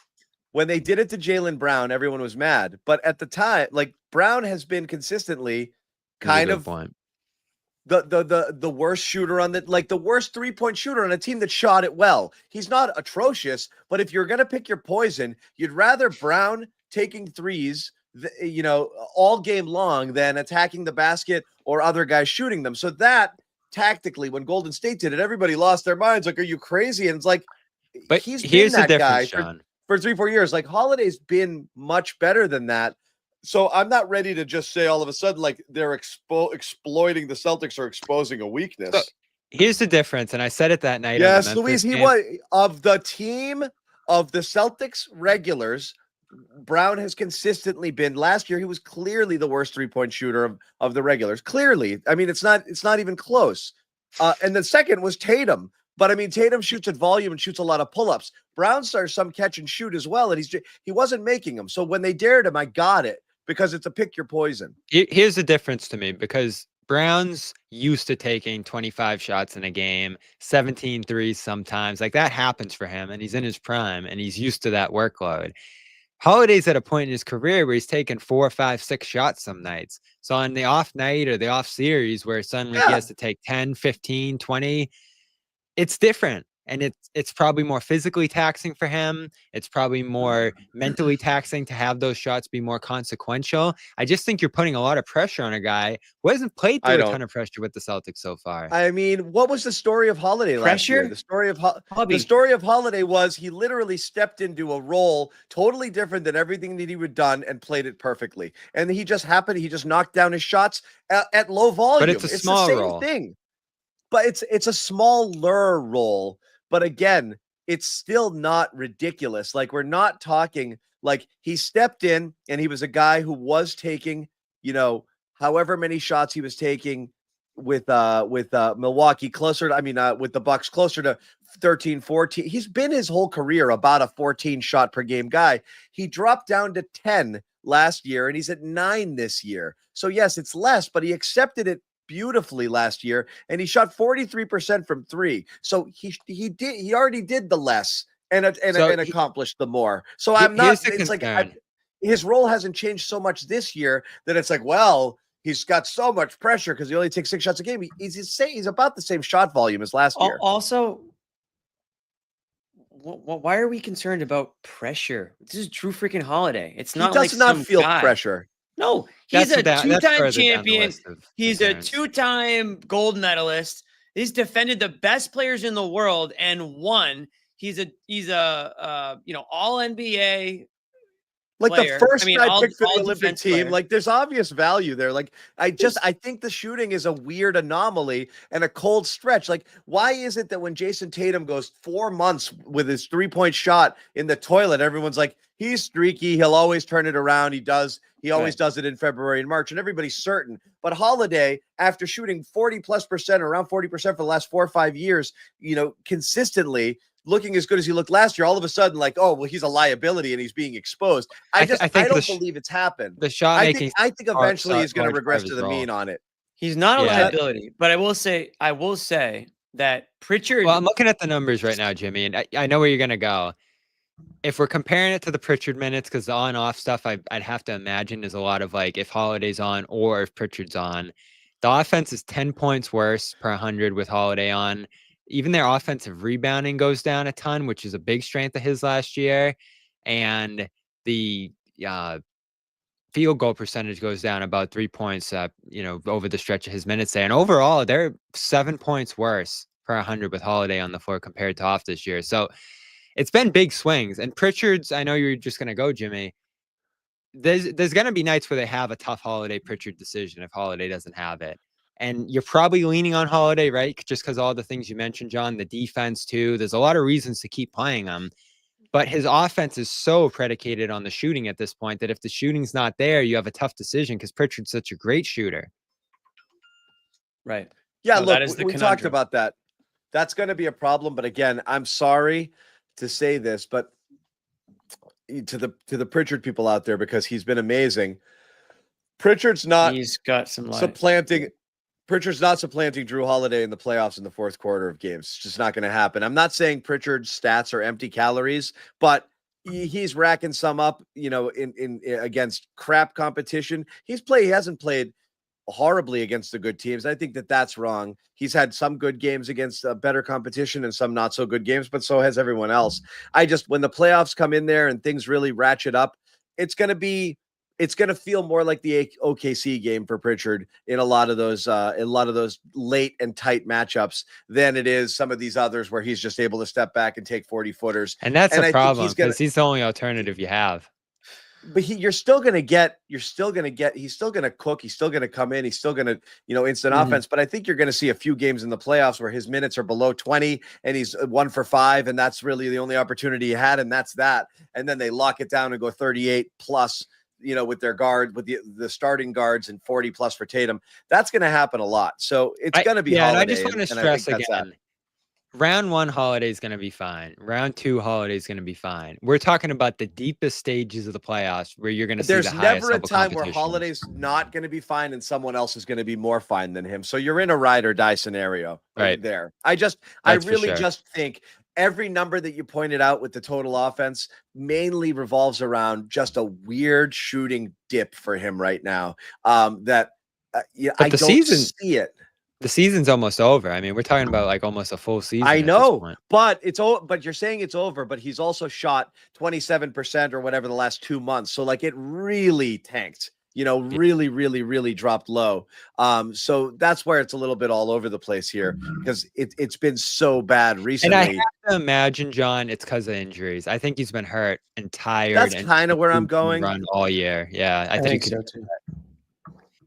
When they did it to Jaylen Brown, everyone was mad. But at the time, like Brown has been consistently kind of the worst shooter on the worst 3-point shooter on a team that shot it well. He's not atrocious, but if you're gonna pick your poison, you'd rather Brown taking threes, all game long than attacking the basket or other guys shooting them. So that tactically, when Golden State did it, everybody lost their minds. Like, are you crazy? And it's like, but he's here's been that the guy difference, John. for 3-4 years. Like Holiday's been much better than that. So I'm not ready to just say all of a sudden like they're exploiting the Celtics or exposing a weakness. So here's the difference, and I said it that night. Yes, Louise, he was of the team of the Celtics regulars. Brown has consistently been. Last year, he was clearly the worst 3-point shooter of the regulars. Clearly, I mean, it's not even close. And the second was Tatum. But I mean, Tatum shoots at volume and shoots a lot of pull-ups. Brown starts some catch and shoot as well, and he wasn't making them. So when they dared him, I got it because it's a pick your poison. Here's the difference to me, because Brown's used to taking 25 shots in a game, 17 threes sometimes. Like that happens for him, and he's in his prime, and he's used to that workload. Holiday's at a point in his career where he's taken 4, 5, 6 shots some nights. So on the off night or the off series where suddenly he has to take 10, 15, 20, it's different. And it's probably more physically taxing for him. It's probably more mentally taxing to have those shots be more consequential. I just think you're putting a lot of pressure on a guy who hasn't played through a ton of pressure with the Celtics so far. I mean, what was the story of Holiday last year? The story of Holiday was he literally stepped into a role totally different than everything that he would done and played it perfectly. And he just knocked down his shots at low volume. But it's a small role. Thing. But it's a smaller role. But again, it's still not ridiculous. Like, we're not talking like he stepped in and he was a guy who was taking, however many shots he was taking with Milwaukee with the Bucks closer to 13, 14. He's been his whole career about a 14 shot per game guy. He dropped down to 10 last year and he's at 9 this year. So yes, it's less, but he accepted it beautifully last year, and he shot 43% from 3. So he already did the less and accomplished the more. So I'm not. It's like his role hasn't changed so much this year that it's like, well, he's got so much pressure because he only takes 6 shots a game. He's about the same shot volume as last year. Also, why are we concerned about pressure? This is Drew freaking Holiday. It's not. He does not feel pressure. No, he's a 2-time champion. He's a 2-time gold medalist. He's defended the best players in the world and won. He's a all NBA. Like player. the first I mean, guy all, picked for all the Olympic defense team, player. like there's obvious value there. Like I think the shooting is a weird anomaly and a cold stretch. Like why is it that when Jason Tatum goes 4 months with his 3-point shot in the toilet, everyone's like, he's streaky, he'll always turn it around. He always does it in February and March, and everybody's certain. But Holiday, after shooting 40+%, around 40% for the last 4 or 5 years, consistently looking as good as he looked last year, all of a sudden, like, oh, well, he's a liability and he's being exposed. I don't believe it's happened. The shot making, I think eventually he's going to regress to the mean on it. He's not a liability, but I will say that Pritchard. Well, I'm looking at the numbers right now, Jimmy, and I know where you're going to go. If we're comparing it to the Pritchard minutes, because the on-off stuff, I'd have to imagine is a lot of like if Holiday's on or if Pritchard's on. The offense is 10 points worse per 100 with Holiday on. Even their offensive rebounding goes down a ton, which is a big strength of his last year. And the field goal percentage goes down about 3 points, over the stretch of his minutes there. And overall, they're 7 points worse per 100 with Holiday on the floor compared to off this year. So it's been big swings. And Pritchard's, I know you're just going to go, Jimmy. There's going to be nights where they have a tough Holiday Pritchard decision if Holiday doesn't have it. And you're probably leaning on Holiday, right? Just because all the things you mentioned, John, the defense too. There's a lot of reasons to keep playing him. But his offense is so predicated on the shooting at this point that if the shooting's not there, you have a tough decision because Pritchard's such a great shooter. Right. Yeah, look, we talked about that. That's going to be a problem. But again, I'm sorry to say this, but to the Pritchard people out there, because he's been amazing. Pritchard's not supplanting Drew Holiday in the playoffs in the fourth quarter of games. It's just not going to happen. I'm not saying Pritchard's stats are empty calories, but he's racking some up, in against crap competition. He hasn't played horribly against the good teams. I think that's wrong. He's had some good games against better competition and some not so good games, but so has everyone else. when the playoffs come in there and things really ratchet up, it's going to feel more like the OKC game for Pritchard in a lot of those late and tight matchups than it is some of these others where he's just able to step back and take 40-footers. And that's a problem because he's the only alternative you have. But he's still going to cook. He's still going to come in. He's still going to, instant offense. But I think you're going to see a few games in the playoffs where his minutes are below 20 and he's 1 for 5. And that's really the only opportunity he had. And that's that. And then they lock it down and go 38 plus, with their guard, with the starting guards and 40 plus for Tatum. That's going to happen a lot. So it's going to be Holiday. And I just want to stress again, round 1 Holiday is going to be fine. Round 2 Holiday is going to be fine. We're talking about the deepest stages of the playoffs where you're going to see the highest level competition. There's never a time where Holiday's not going to be fine and someone else is going to be more fine than him. So you're in a ride or die scenario right there. I really just think every number that you pointed out with the total offense mainly revolves around just a weird shooting dip for him right now. I don't see it. The season's almost over. I mean, we're talking about like almost a full season. I know, but but you're saying it's over, but he's also shot 27% or whatever the last 2 months. So like it really tanked, really, really, really dropped low. So that's where it's a little bit all over the place here because it's been so bad recently. And I have to imagine, John, it's because of injuries. I think he's been hurt and tired. That's kind of where I'm going. Run all year. Yeah, I think so too.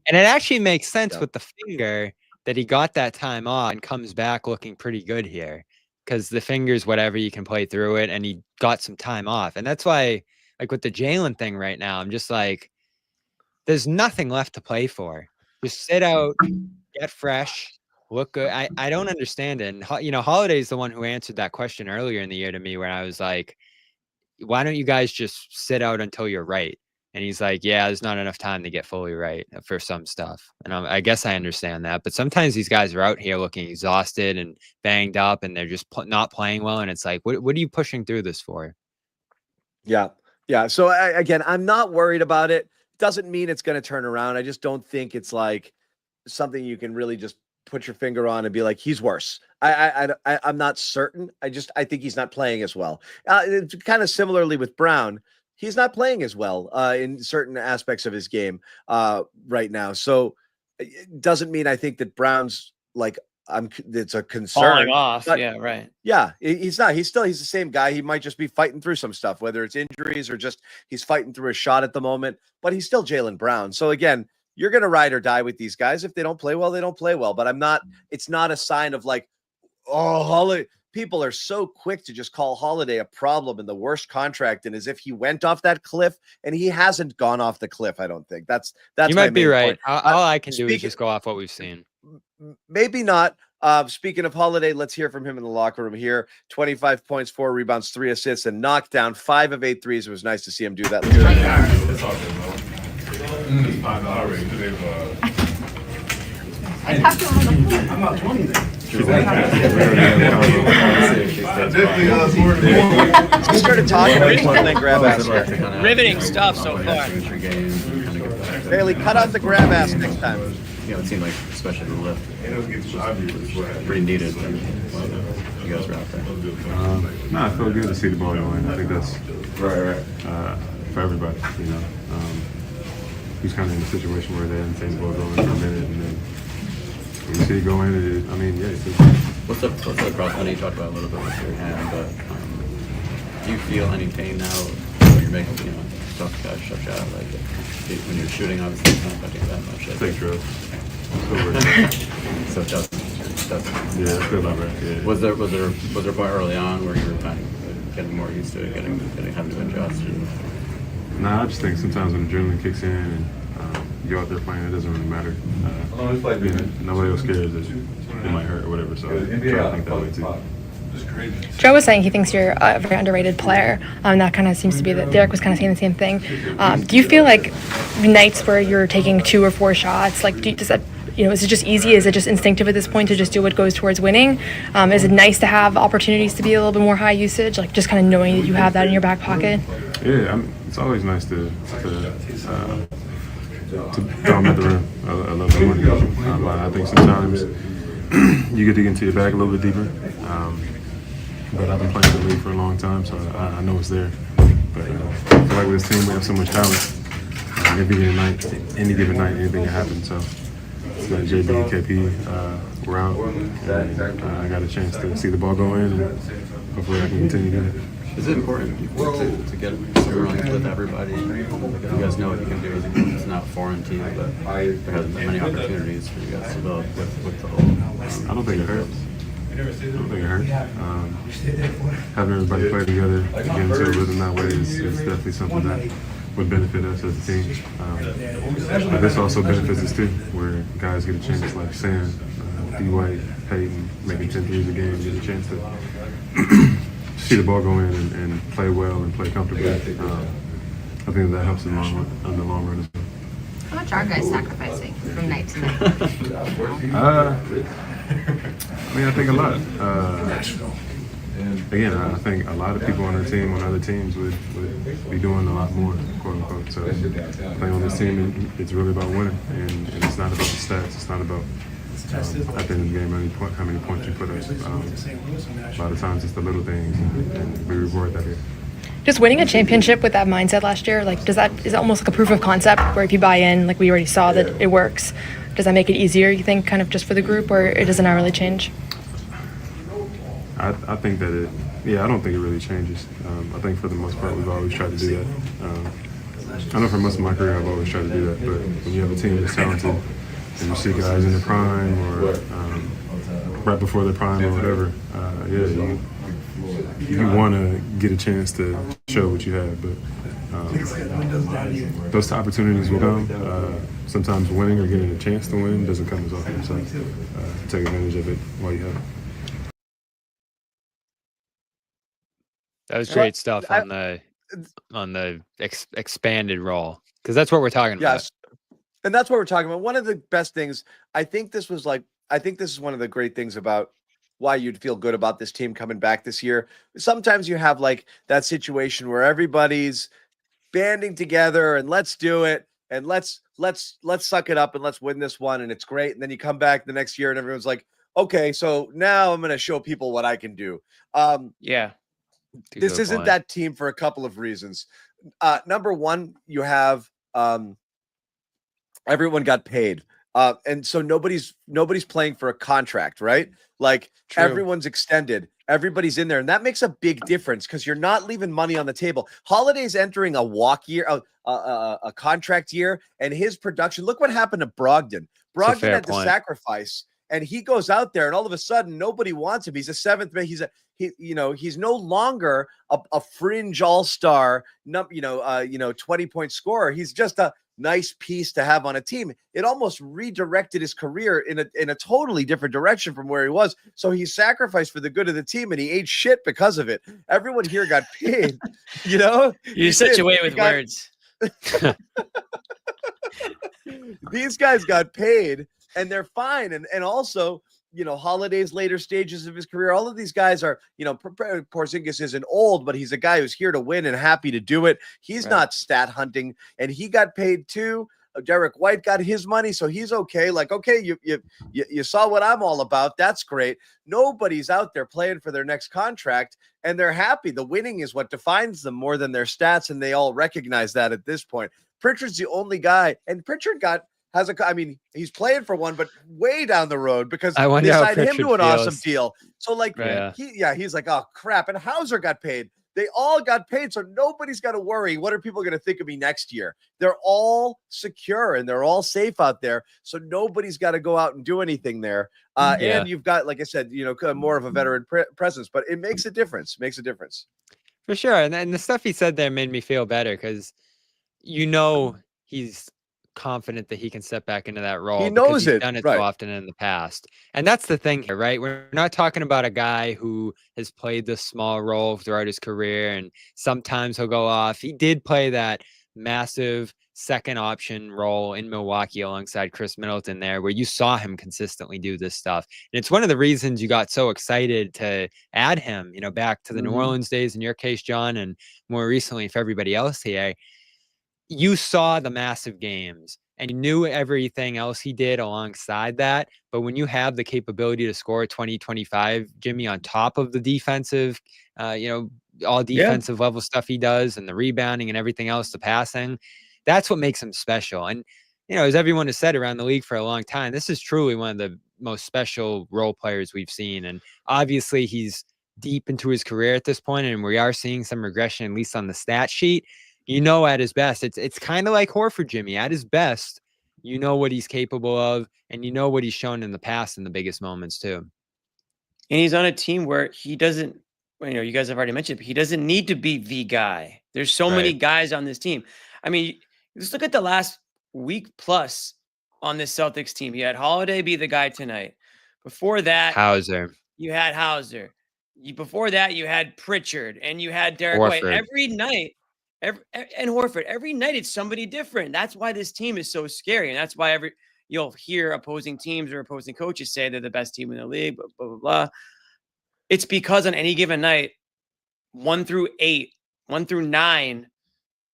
And it actually makes sense with the finger that he got that time off and comes back looking pretty good here because the finger's whatever, you can play through it, and he got some time off. And that's why, like with the Jalen thing right now, I'm just like, there's nothing left to play for. Just sit out, get fresh, look good. I don't understand it. And, Holiday's the one who answered that question earlier in the year to me when I was like, why don't you guys just sit out until you're right? And he's like, yeah, there's not enough time to get fully right for some stuff. And I guess I understand that. But sometimes these guys are out here looking exhausted and banged up and they're just not playing well. And it's like, what are you pushing through this for? Yeah. Yeah. So again, I'm not worried about it. Doesn't mean it's going to turn around. I just don't think it's like something you can really just put your finger on and be like, he's worse. I'm not certain. I think he's not playing as well. It's kind of similarly with Brown. He's not playing as well in certain aspects of his game right now. So it doesn't mean I think that Brown's like it's a falling concern. off. But Yeah, right. yeah, he's not. He's the same guy. He might just be fighting through some stuff, whether it's injuries or just he's fighting through a shot at the moment. But he's still Jaylen Brown. So again, you're gonna ride or die with these guys. If they don't play well, they don't play well. But I'm not. It's not a sign of like, oh, Holiday. People are so quick to just call Holiday a problem and the worst contract, and as if he went off that cliff, and he hasn't gone off the cliff. I don't think that's. You might be right. Point. All I can do is just go off what we've seen. Maybe not. Speaking of Holiday, let's hear from him in the locker room here. 25 points, 4 rebounds, 3 assists, and knocked down 5 of 8 threes. It was nice to see him do that. I'm not 20 then. We started talking about one thing, grab ass. Riveting stuff so far. Bailey, cut out the grab ass next time. It seemed like, especially the lift, was pretty needed when you guys were out there. No, I felt good to see the ball going. I think that's right. For everybody, He's kind of in a situation where they haven't seen the ball going for a minute, and then when you see it go in, What's the process? I know you talked about a little bit with your hand, but do you feel any pain now when you're making, tough shot? Like when you're shooting, obviously it's not affecting that much. Thanks, Rose. So it doesn't. Yeah, I feel about right. Yeah. Was there a point early on where you were kind of getting more used to it, having to adjust? Nah, I just think sometimes when adrenaline kicks in and you go out there playing, it doesn't really matter. Nobody else cares that it might hurt or whatever, so I try to think that way too. Joe was saying he thinks you're a very underrated player. That kind of seems to be that Derek was kind of saying the same thing. Do you feel like nights where you're taking 2 or 4 shots, like does that, is it just easy? Is it just instinctive at this point to just do what goes towards winning? Is it nice to have opportunities to be a little bit more high usage, like just kind of knowing that you have that in your back pocket? Yeah, it's always nice to throw them at the rim. I love the money. I think sometimes you get to get into your bag a little bit deeper. But I've been playing the league for a long time, so I know it's there. But I feel like with this team, we have so much talent. Any given night, anything can happen. So it's like JB and KP were out, and I got a chance to see the ball go in, and hopefully I can continue doing it. Is it important to get rolling with everybody? Because you guys know what you can do. It's not foreign to you, but there hasn't been many opportunities for you guys to develop with the whole. I don't think it hurts. Having everybody play together, get into a rhythm that way is definitely something that would benefit us as a team. But this also benefits us too, where guys get a chance, like Sam, D. White, Peyton, making 10 threes a game, get a chance to see the ball go in and play well and play comfortably. I think that helps in the long run as well. How much are guys sacrificing from night to night? I think a lot. Again, I think a lot of people on our team, on other teams, would be doing a lot more, quote unquote. So playing on this team, it's really about winning, and it's not about the stats. It's not about at the end of the game how many points you put up. A lot of times it's the little things, and we reward that here. Just winning a championship with that mindset last year, like is it almost like a proof of concept where if you buy in, like we already saw that it works, does that make it easier, you think, kind of just for the group, or it doesn't really change? I think that I don't think it really changes. I think for the most part we've always tried to do that. I know for most of my career I've always tried to do that, but when you have a team that's talented and you see guys in their prime or right before their prime or whatever, you want to get a chance to show what you have, but those opportunities will come. Sometimes winning or getting a chance to win doesn't come as often, so take advantage of it while you have it. That was great stuff on the expanded role, because that's what we're talking about. Yes, and that's what we're talking about. One of the best things, I think this is one of the great things about why you'd feel good about this team coming back this year. Sometimes you have like that situation where everybody's banding together and let's do it and let's suck it up and let's win this one and it's great. And then you come back the next year and everyone's like, okay, so now I'm going to show people what I can do. This isn't that team for a couple of reasons. Number one, you have everyone got paid. And so nobody's playing for a contract, right? Like True. everyone's extended, everybody's in there, and that makes a big difference because you're not leaving money on the table. Holiday's entering a walk year, a contract year, and his production. Look what happened to Brogdon. Brogdon had to sacrifice, and he goes out there, and all of a sudden nobody wants him. He's a seventh man. He's no longer a fringe all-star, 20-point scorer. He's just a nice piece to have on a team. It almost redirected his career in a totally different direction from where he was. So he sacrificed for the good of the team, and he ate shit because of it. Everyone here got paid. You're such a way with words. These guys got paid, and they're fine. And also, Holiday's later stages of his career, all of these guys are, Porzingis isn't old, but he's a guy who's here to win and happy to do it. He's not stat hunting, and he got paid too. Derek White got his money, so he's okay. Like, okay, you saw what I'm all about. That's great. Nobody's out there playing for their next contract, and they're happy. The winning is what defines them more than their stats, and they all recognize that at this point. Pritchard's the only guy, and Pritchard he's playing for one, but way down the road because they signed him to an awesome deal. So he's like, oh crap. And Hauser got paid. They all got paid. So nobody's got to worry. What are people going to think of me next year? They're all secure and they're all safe out there. So nobody's got to go out and do anything there. And you've got, like I said, more of a veteran presence, but it makes a difference. For sure. And the stuff he said there made me feel better because, he's confident that he can step back into that role. He knows he's done it so often in the past. And that's the thing here, right? We're not talking about a guy who has played this small role throughout his career and sometimes he'll go off. He did play that massive second option role in Milwaukee alongside Chris Middleton there, where you saw him consistently do this stuff. And it's one of the reasons you got so excited to add him, back to the New Orleans days in your case, John, and more recently for everybody else here. You saw the massive games and you knew everything else he did alongside that. But when you have the capability to score 20, 25, Jimmy, on top of the defensive, all defensive level stuff he does and the rebounding and everything else, the passing, that's what makes him special. And, as everyone has said around the league for a long time, this is truly one of the most special role players we've seen. And obviously he's deep into his career at this point, and we are seeing some regression, at least on the stat sheet. At his best, it's kind of like Horford, Jimmy. At his best, what he's capable of, and what he's shown in the past in the biggest moments too. And he's on a team where he doesn't, you guys have already mentioned, but he doesn't need to be the guy. There's so many guys on this team. I mean, just look at the last week plus on this Celtics team. You had Holiday be the guy tonight. Before that, you had Hauser. Before that, you had Pritchard, and you had Derek White. Every night. And Horford, every night it's somebody different. That's why this team is so scary. And that's why you'll hear opposing teams or opposing coaches say they're the best team in the league, blah, blah, blah, blah. It's because on any given night, 1 through 8, 1 through 9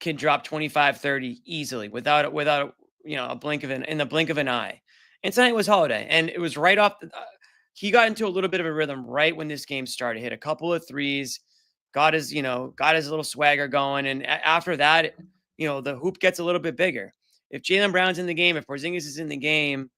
can drop 25, 30 easily without a blink of in the blink of an eye. And tonight was Holiday. And it was right off. He got into a little bit of a rhythm right when this game started, hit a couple of threes. Got his little swagger going. And after that, the hoop gets a little bit bigger. If Jaylen Brown's in the game, if Porzingis is in the game,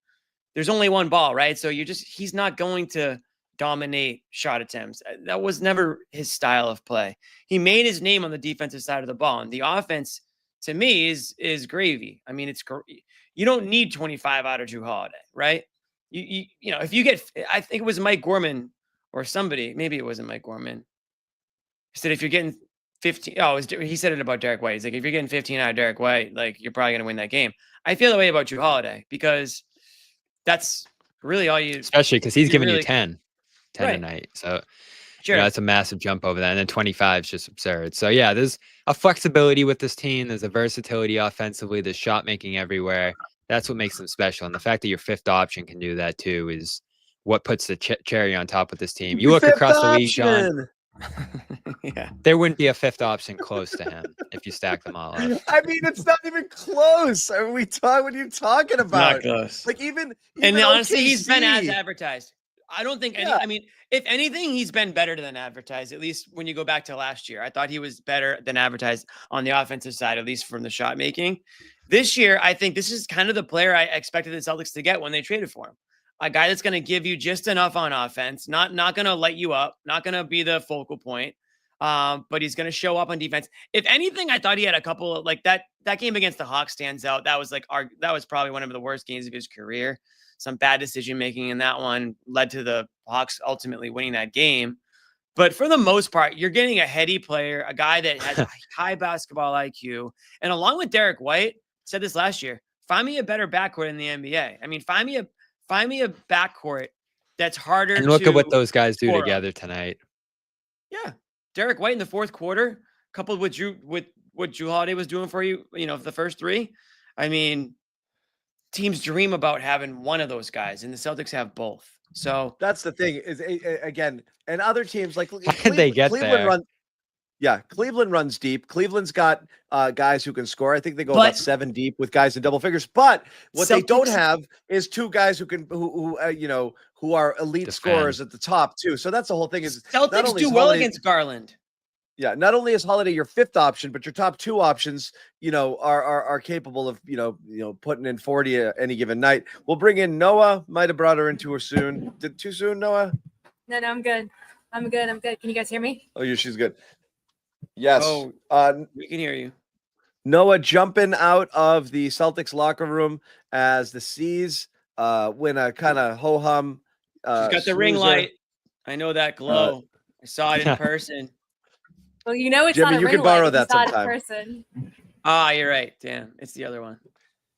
there's only one ball, right? So he's not going to dominate shot attempts. That was never his style of play. He made his name on the defensive side of the ball. And the offense, to me, is gravy. I mean, you don't need 25 out of Jrue Holiday, right? If you get, I think it was Mike Gorman or somebody, maybe it wasn't Mike Gorman. He said, if you're getting 15, he said it about Derek White. He's like, if you're getting 15 out of Derek White, like, you're probably going to win that game. I feel the way about Jrue Holiday because that's really all you. Especially because he's giving you 10 a night. So that's a massive jump over that. And then 25 is just absurd. So there's a flexibility with this team. There's a versatility offensively. There's shot making everywhere. That's what makes them special. And the fact that your fifth option can do that too is what puts the cherry on top with this team. You look across the league, John. There wouldn't be a fifth option close to him if you stack them all up. I mean, it's not even close. What are you talking about? Not close. Like even and honestly, he's been as advertised. I don't think I mean, if anything, he's been better than advertised, at least when you go back to last year. I thought he was better than advertised on the offensive side, at least from the shot making. This year, I think this is kind of the player I expected the Celtics to get when they traded for him. A guy that's going to give you just enough on offense, not going to light you up, not going to be the focal point, but he's going to show up on defense. If anything, I thought he had a couple of, like that game against the Hawks stands out. That was that was probably one of the worst games of his career. Some bad decision making in that one led to the Hawks ultimately winning that game. But for the most part, you're getting a heady player, a guy that has a high basketball IQ, and along with Derek White, said this last year, find me a better backcourt in the NBA. I mean, find me a backcourt that's harder. And look at what those guys do score together tonight. Yeah, Derek White in the fourth quarter, coupled with what Jrue Holiday was doing for you, for the first three. I mean, teams dream about having one of those guys, and the Celtics have both. So that's the thing. Is again, and other teams like they get there. Cleveland runs deep. Cleveland's got guys who can score. I think they go about 7 deep with guys in double figures. But what they don't have is 2 guys who are elite scorers at the top too. So that's the whole thing. Is Celtics do well against Garland. Yeah, not only is Holiday your 5th option, but your top 2 options, are capable of, putting in 40 any given night. We'll bring in Noa. Might have brought her into her soon. Too soon, Noa? No, I'm good. I'm good. Can you guys hear me? Oh, she's good. Yes. Oh, we can hear you. Noa jumping out of the Celtics locker room as the C's win a kind of ho-hum. She's got the ring light. I know that glow. I saw it in person. Well, it's Jimmy, not a you ring can borrow light. that It's not sometime. in person. You're right. Damn, it's the other one.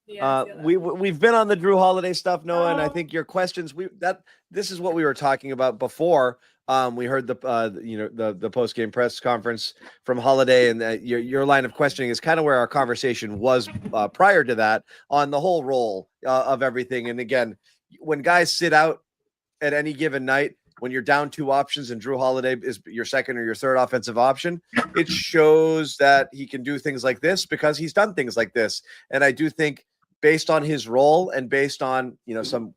Yeah, we've been on the Jrue Holiday stuff, Noah, and I think your questions. This is what we were talking about before. We heard the post game press conference from Holiday, and your line of questioning is kind of where our conversation was prior to that on the whole role of everything. And again, when guys sit out at any given night, when you're down 2 options and Jrue Holiday is your 2nd or your 3rd offensive option, it shows that he can do things like this because he's done things like this. And I do think based on his role and based on, some,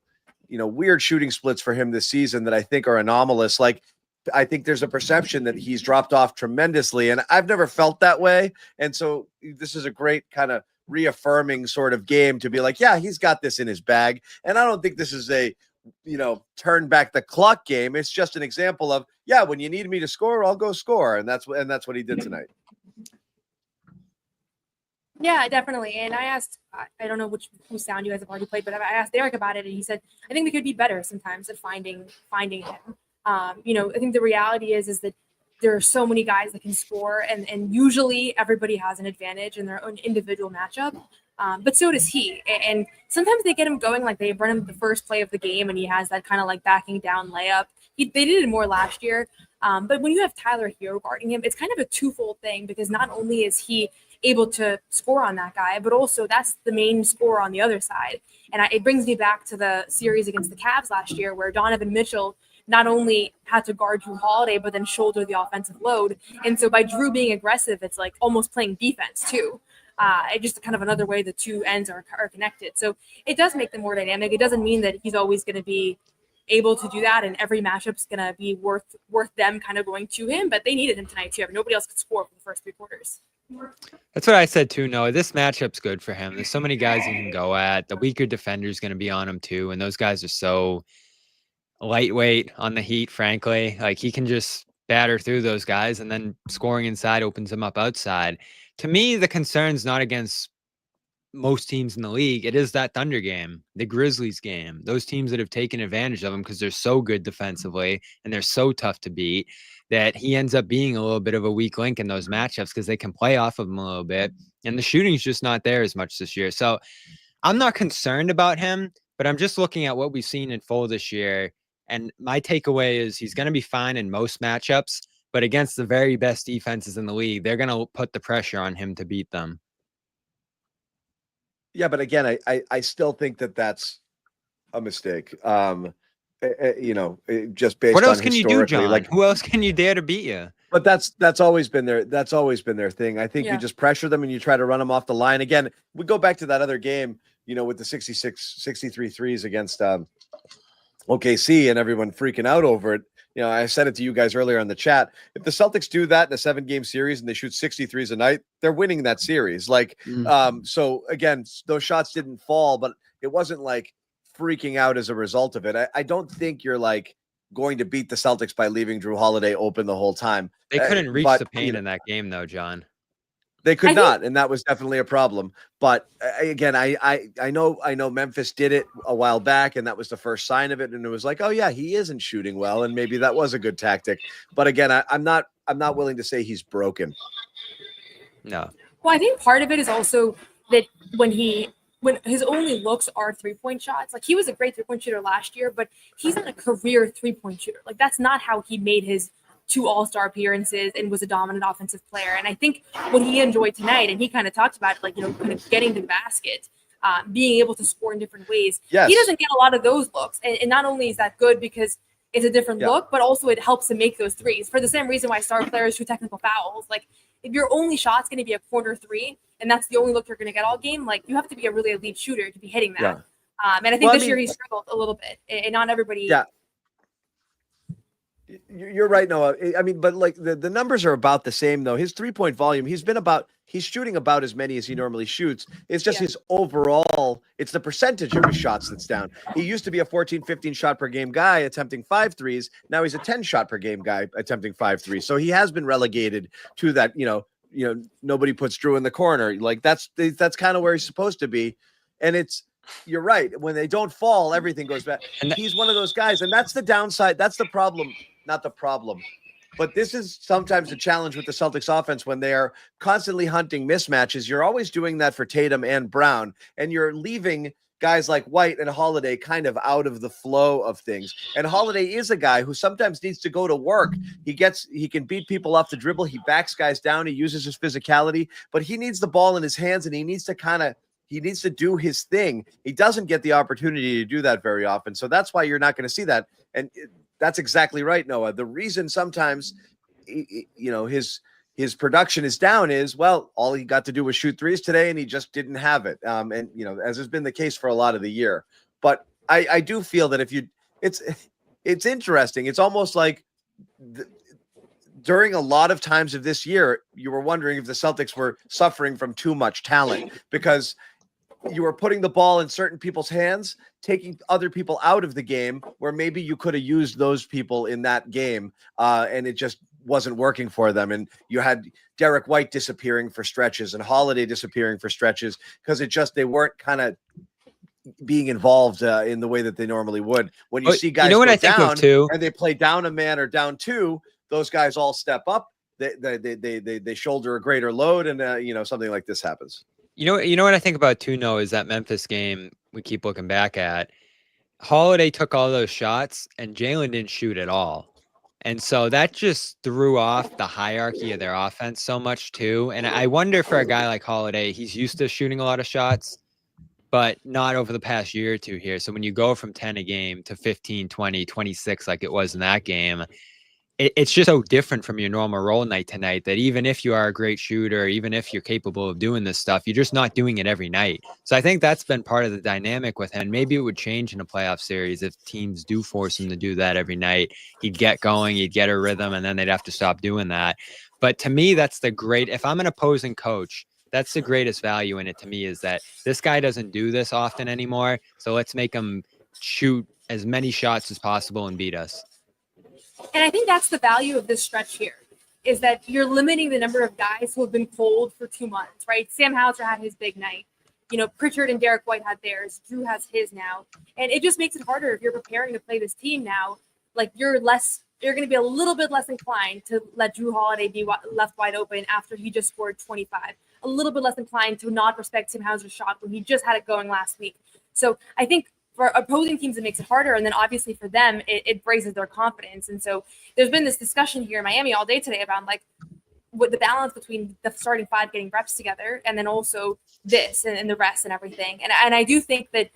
weird shooting splits for him this season that I think are anomalous. Like, I think there's a perception that he's dropped off tremendously, and I've never felt that way. And so this is a great kind of reaffirming sort of game to be like, yeah, he's got this in his bag. And I don't think this is a, turn back the clock game. It's just an example of, yeah, when you need me to score, I'll go score. And that's what he did tonight. Yeah, definitely. And I asked, I don't know whose sound you guys have already played, but I asked Derek about it, and he said, I think we could be better sometimes at finding him. I think the reality is that there are so many guys that can score, and usually everybody has an advantage in their own individual matchup. But so does he. And sometimes they get him going, like they run him the first play of the game, and he has that kind of like backing down layup. They did it more last year. But when you have Tyler Hero guarding him, it's kind of a twofold thing, because not only is he able to score on that guy, but also that's the main scorer on the other side. And it brings me back to the series against the Cavs last year, where Donovan Mitchell not only had to guard Jrue Holiday, but then shoulder the offensive load. And so by Jrue being aggressive, it's like almost playing defense too. It's just kind of another way the two ends are connected. So it does make them more dynamic. It doesn't mean that he's always going to be able to do that, and every matchup's going to be worth them kind of going to him, but they needed him tonight too. I mean, nobody else could score for the first 3 quarters. That's what I said too, Noah. This matchup's good for him. There's so many guys he can go at. The weaker defender's going to be on him too, and those guys are so lightweight on the Heat, frankly. Like, he can just batter through those guys, and then scoring inside opens him up outside. To me, the concern's not against most teams in the league. It is that Thunder game, the Grizzlies game, those teams that have taken advantage of him because they're so good defensively and they're so tough to beat, that he ends up being a little bit of a weak link in those matchups because they can play off of him a little bit, and the shooting's just not there as much this year. So I'm not concerned about him, but I'm just looking at what we've seen in full this year, and my takeaway is he's going to be fine in most matchups, but against the very best defenses in the league, they're going to put the pressure on him to beat them. Yeah, but again, I still think that that's a mistake. Just based on what else can you do, John? Like, who else can you dare to beat you? But that's always been their thing. I think you just pressure them and you try to run them off the line. Again, we go back to that other game, with the 63 threes against OKC and everyone freaking out over it. I said it to you guys earlier in the chat. If the Celtics do that in a 7-game series and they shoot 63s a night, they're winning that series. So again, those shots didn't fall, but it wasn't like freaking out as a result of it. I don't think you're like going to beat the Celtics by leaving Drew Holiday open the whole time. They couldn't reach the paint in that game though, John. They could not, and that was definitely a problem. But again, I know Memphis did it a while back, and that was the first sign of it. And it was like, oh yeah, he isn't shooting well, and maybe that was a good tactic. But again, I'm not willing to say he's broken. No. Well, I think part of it is also that when his only looks are 3-point shots, like he was a great 3-point shooter last year, but he's not a career 3-point shooter. Like that's not how he made his 2 all-star appearances and was a dominant offensive player. And I think what he enjoyed tonight, and he kind of talked about it, kind of getting to the basket, being able to score in different ways. Yes. He doesn't get a lot of those looks. And not only is that good because it's a different look, but also it helps him make those threes for the same reason why star players shoot technical fouls. Like if your only shot's going to be a corner 3 and that's the only look you're going to get all game, like you have to be a really elite shooter to be hitting that. Yeah. And I think this year he struggled a little bit, and not everybody. Yeah. You're right, Noah. I mean, but like the numbers are about the same though. His 3-point volume, he's shooting about as many as he normally shoots. It's just his overall, it's the percentage of his shots that's down. He used to be a 14, 15 shot per game guy attempting 5 threes. Now he's a 10 shot per game guy attempting 5 threes. So he has been relegated to that, nobody puts Drew in the corner. Like that's kind of where he's supposed to be. And you're right. When they don't fall, everything goes back. And he's one of those guys. And that's the downside. That's the problem. Not the problem. But this is sometimes a challenge with the Celtics offense when they are constantly hunting mismatches. You're always doing that for Tatum and Brown. And you're leaving guys like White and Holiday kind of out of the flow of things. And Holiday is a guy who sometimes needs to go to work. He can beat people off the dribble. He backs guys down. He uses his physicality. But he needs the ball in his hands, and he needs to do his thing. He doesn't get the opportunity to do that very often. So that's why you're not going to see that. And that's exactly right, Noah. The reason sometimes, his production is down is, well, all he got to do was shoot 3s today, and he just didn't have it. As has been the case for a lot of the year. But I do feel that it's interesting. It's almost like during a lot of times of this year, you were wondering if the Celtics were suffering from too much talent because you were putting the ball in certain people's hands, taking other people out of the game where maybe you could have used those people in that game, and it just wasn't working for them. And you had Derek White disappearing for stretches and Holiday disappearing for stretches because they weren't kind of being involved in the way that they normally would. When you see guys go down and they play down a man or down 2, those guys all step up. They shoulder a greater load, and something like this happens. You know what I think about too, Noah, is that Memphis game we keep looking back at. Holiday took all those shots and Jalen didn't shoot at all. And so that just threw off the hierarchy of their offense so much too. And I wonder for a guy like Holiday, he's used to shooting a lot of shots, but not over the past year or two here. So when you go from 10 a game to 15, 20, 26, like it was in that game, it's just so different from your normal role night to night that even if you are a great shooter, even if you're capable of doing this stuff, you're just not doing it every night. So I think that's been part of the dynamic with him. Maybe it would change in a playoff series if teams do force him to do that every night. He'd get going, he'd get a rhythm, and then they'd have to stop doing that. But to me, if I'm an opposing coach, that's the greatest value in it to me, is that this guy doesn't do this often anymore. So let's make him shoot as many shots as possible and beat us. And I think that's the value of this stretch here, is that you're limiting the number of guys who have been cold for 2 months, right? Sam Hauser had his big night. Pritchard and Derek White had theirs. Drew has his now. And it just makes it harder if you're preparing to play this team now. Like you're going to be a little bit less inclined to let Drew Holiday be left wide open after he just scored 25. A little bit less inclined to not respect Sam Hauser's shot when he just had it going last week. So I think for opposing teams, it makes it harder. And then obviously for them, it raises their confidence. And so there's been this discussion here in Miami all day today about like what the balance between the starting 5 getting reps together and then also this and the rest and everything. And I do think that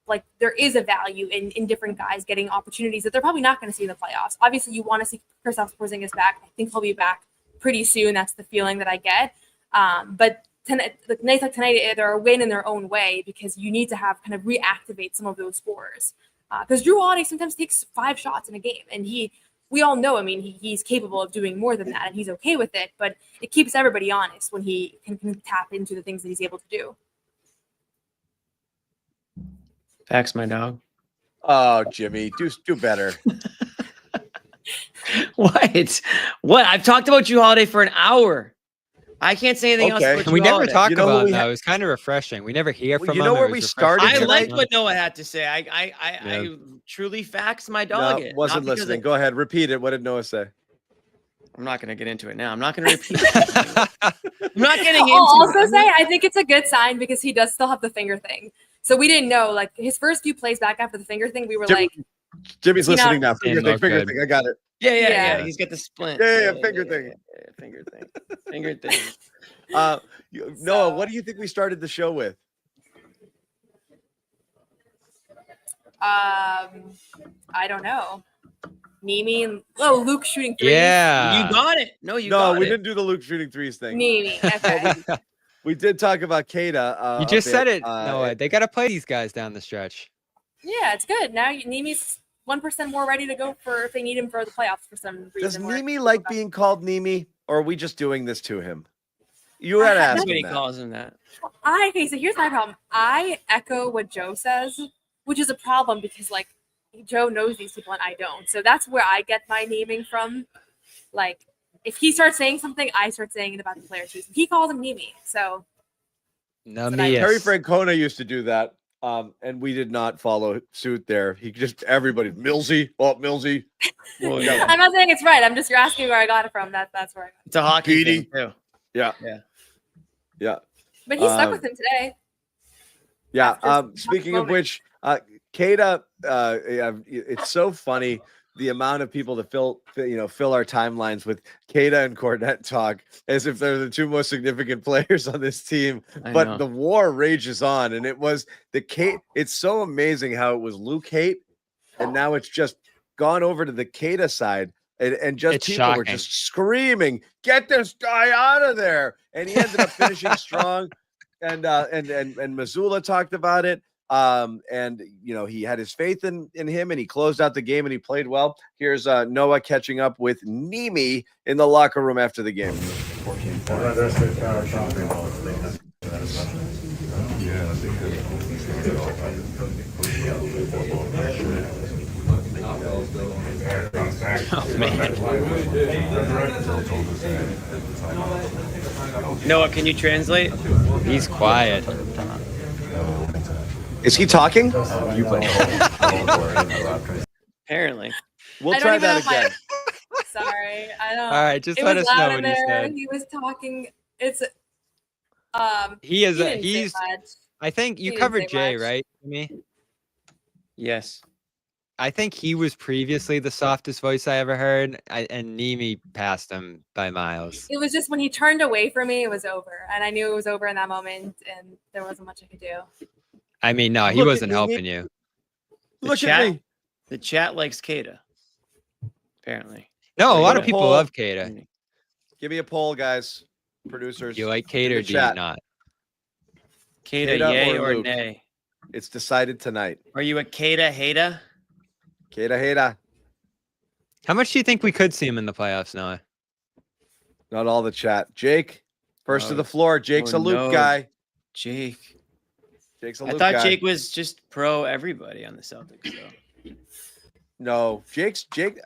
like there is a value in different guys getting opportunities that they're probably not going to see in the playoffs. Obviously, you want to see Kristaps Porzingis back. I think he'll be back pretty soon. That's the feeling that I get. But tonight, nights like tonight, they're a win in their own way because you need to have kind of reactivate some of those scorers. Because Drew Holiday sometimes takes 5 shots in a game, and he we all know, I mean, he's capable of doing more than that, and he's okay with it, but it keeps everybody honest when he can tap into the things that he's able to do. Facts, my dog. Oh, Jimmy, do better. What? What? I've talked about you Holiday for an hour. I can't say anything else about we you never Holiday. talk You know about who him, though. It was kind of refreshing. We never hear from him. You know It where was we refreshing. started I tonight? liked what Noah had to say. I truly facts my dog. No, wasn't listening. Go ahead, repeat it. What did Noah say? I'm not going to get into it now. I'm not going to repeat it. I'm not getting into I'll also it. say I think it's a good sign because he does still have the finger thing. So we didn't know, like his first few plays back after the finger thing, we were like, Jimmy's listening now. Finger Didn't thing, look finger thing. I got it. Yeah. He's got the splint. Yeah, finger thing. Finger thing. Finger thing. Noah, what do you think we started the show with? I don't know. Mimi and Luke shooting threes. Yeah. You got it. No, we didn't do the Luke shooting threes thing. Mimi. Okay. We did talk about Keita. You just said it. No, they got to play these guys down the stretch. Yeah, it's good. Now Nimi's 1% more ready to go for if they need him for the playoffs for some reason. Does Nimi like being called Nimi, or are we just doing this to him? You had to ask That's what he him that. calls him that. Okay, so here's my problem. I echo what Joe says, which is a problem because like Joe knows these people and I don't. So that's where I get my naming from. Like if he starts saying something, I start saying it about the player too. He calls him Nimi. So No, Terry Francona used to do that. And we did not follow suit there. He just everybody Millsy. Well, yeah. I'm not saying it's right. I'm just asking where I got it from. That's where I got it. It's a hockey thing too. Yeah. But he's stuck with him today. Yeah. Speaking of which, Keita, it's so funny the amount of people that fill our timelines with Keita and Cornette talk as if they're the two most significant players on this team. But the war rages on, and it was it's so amazing how it was Luke hate, and now it's just gone over to the Keita side, and just It's people were shocking. just screaming, "Get this guy out of there!" And he ended up finishing strong, and Missoula talked about it. And he had his faith in him, and he closed out the game and he played well. Here's Noah catching up with Nimi in the locker room after the game. Oh, man. Noah, can you translate? He's quiet. Is he talking? Apparently. We'll try that again. Sorry, I don't. All right, just it let was us know loud what in he there. said. He was talking. It's He is. didn't say He's. much. I think He you didn't covered say Jay, much. right? Me. Yes. I think he was previously the softest voice I ever heard, and Nimi passed him by miles. It was just when he turned away from me, it was over, and I knew it was over in that moment, and there wasn't much I could do. I mean, no, he Look at wasn't Nimi. helping you. Look at me. The chat likes Keita. Apparently. No, a lot Give of a people poll. love Keita. Give me a poll, guys. Producers. You like in Keita the or do you chat. not? Keita, Keita yay or or Luke? nay? It's decided tonight. Are you a Keita hater? Keita. How much do you think we could see him in the playoffs, Noah? Not all the chat. Jake, first to Oh. the floor. Jake's Oh, a Luke no. Jake. Jake's a I Luke thought guy. Jake was just pro everybody on the Celtics, though. No, Jake.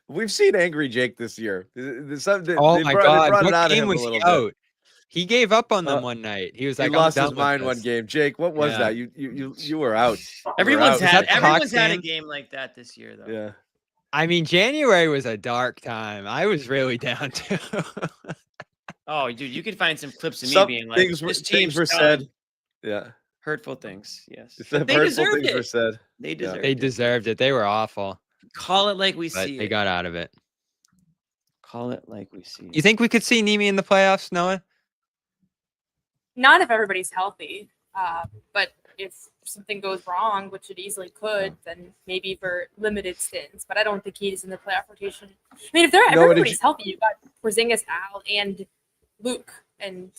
We've seen angry Jake this year. Oh my God! What game was he out? He gave up on them one night. He was like, he lost I'm his done with mind one this. game. Jake, what was Yeah. that? You were out. Everyone's Was had that the Hawks a game? game like that this year, though. Yeah. I mean, January was a dark time. I was really down too. Oh, dude, you could find some clips of me Some being like, things "This were team's done." said. Yeah. Hurtful things. Yes. Some But they hurtful deserved things it. were said. They deserved They it. deserved it. They were awful, Call it like we but see they it. got out of it. Call it like we see it. You think we could see Nimi in the playoffs, Noah? Not if everybody's healthy, but if something goes wrong, which it easily could, then maybe for limited stints. But I don't think he's in the playoff rotation. I mean, if everybody's healthy, you've got Porzingis, Al, and Luke, and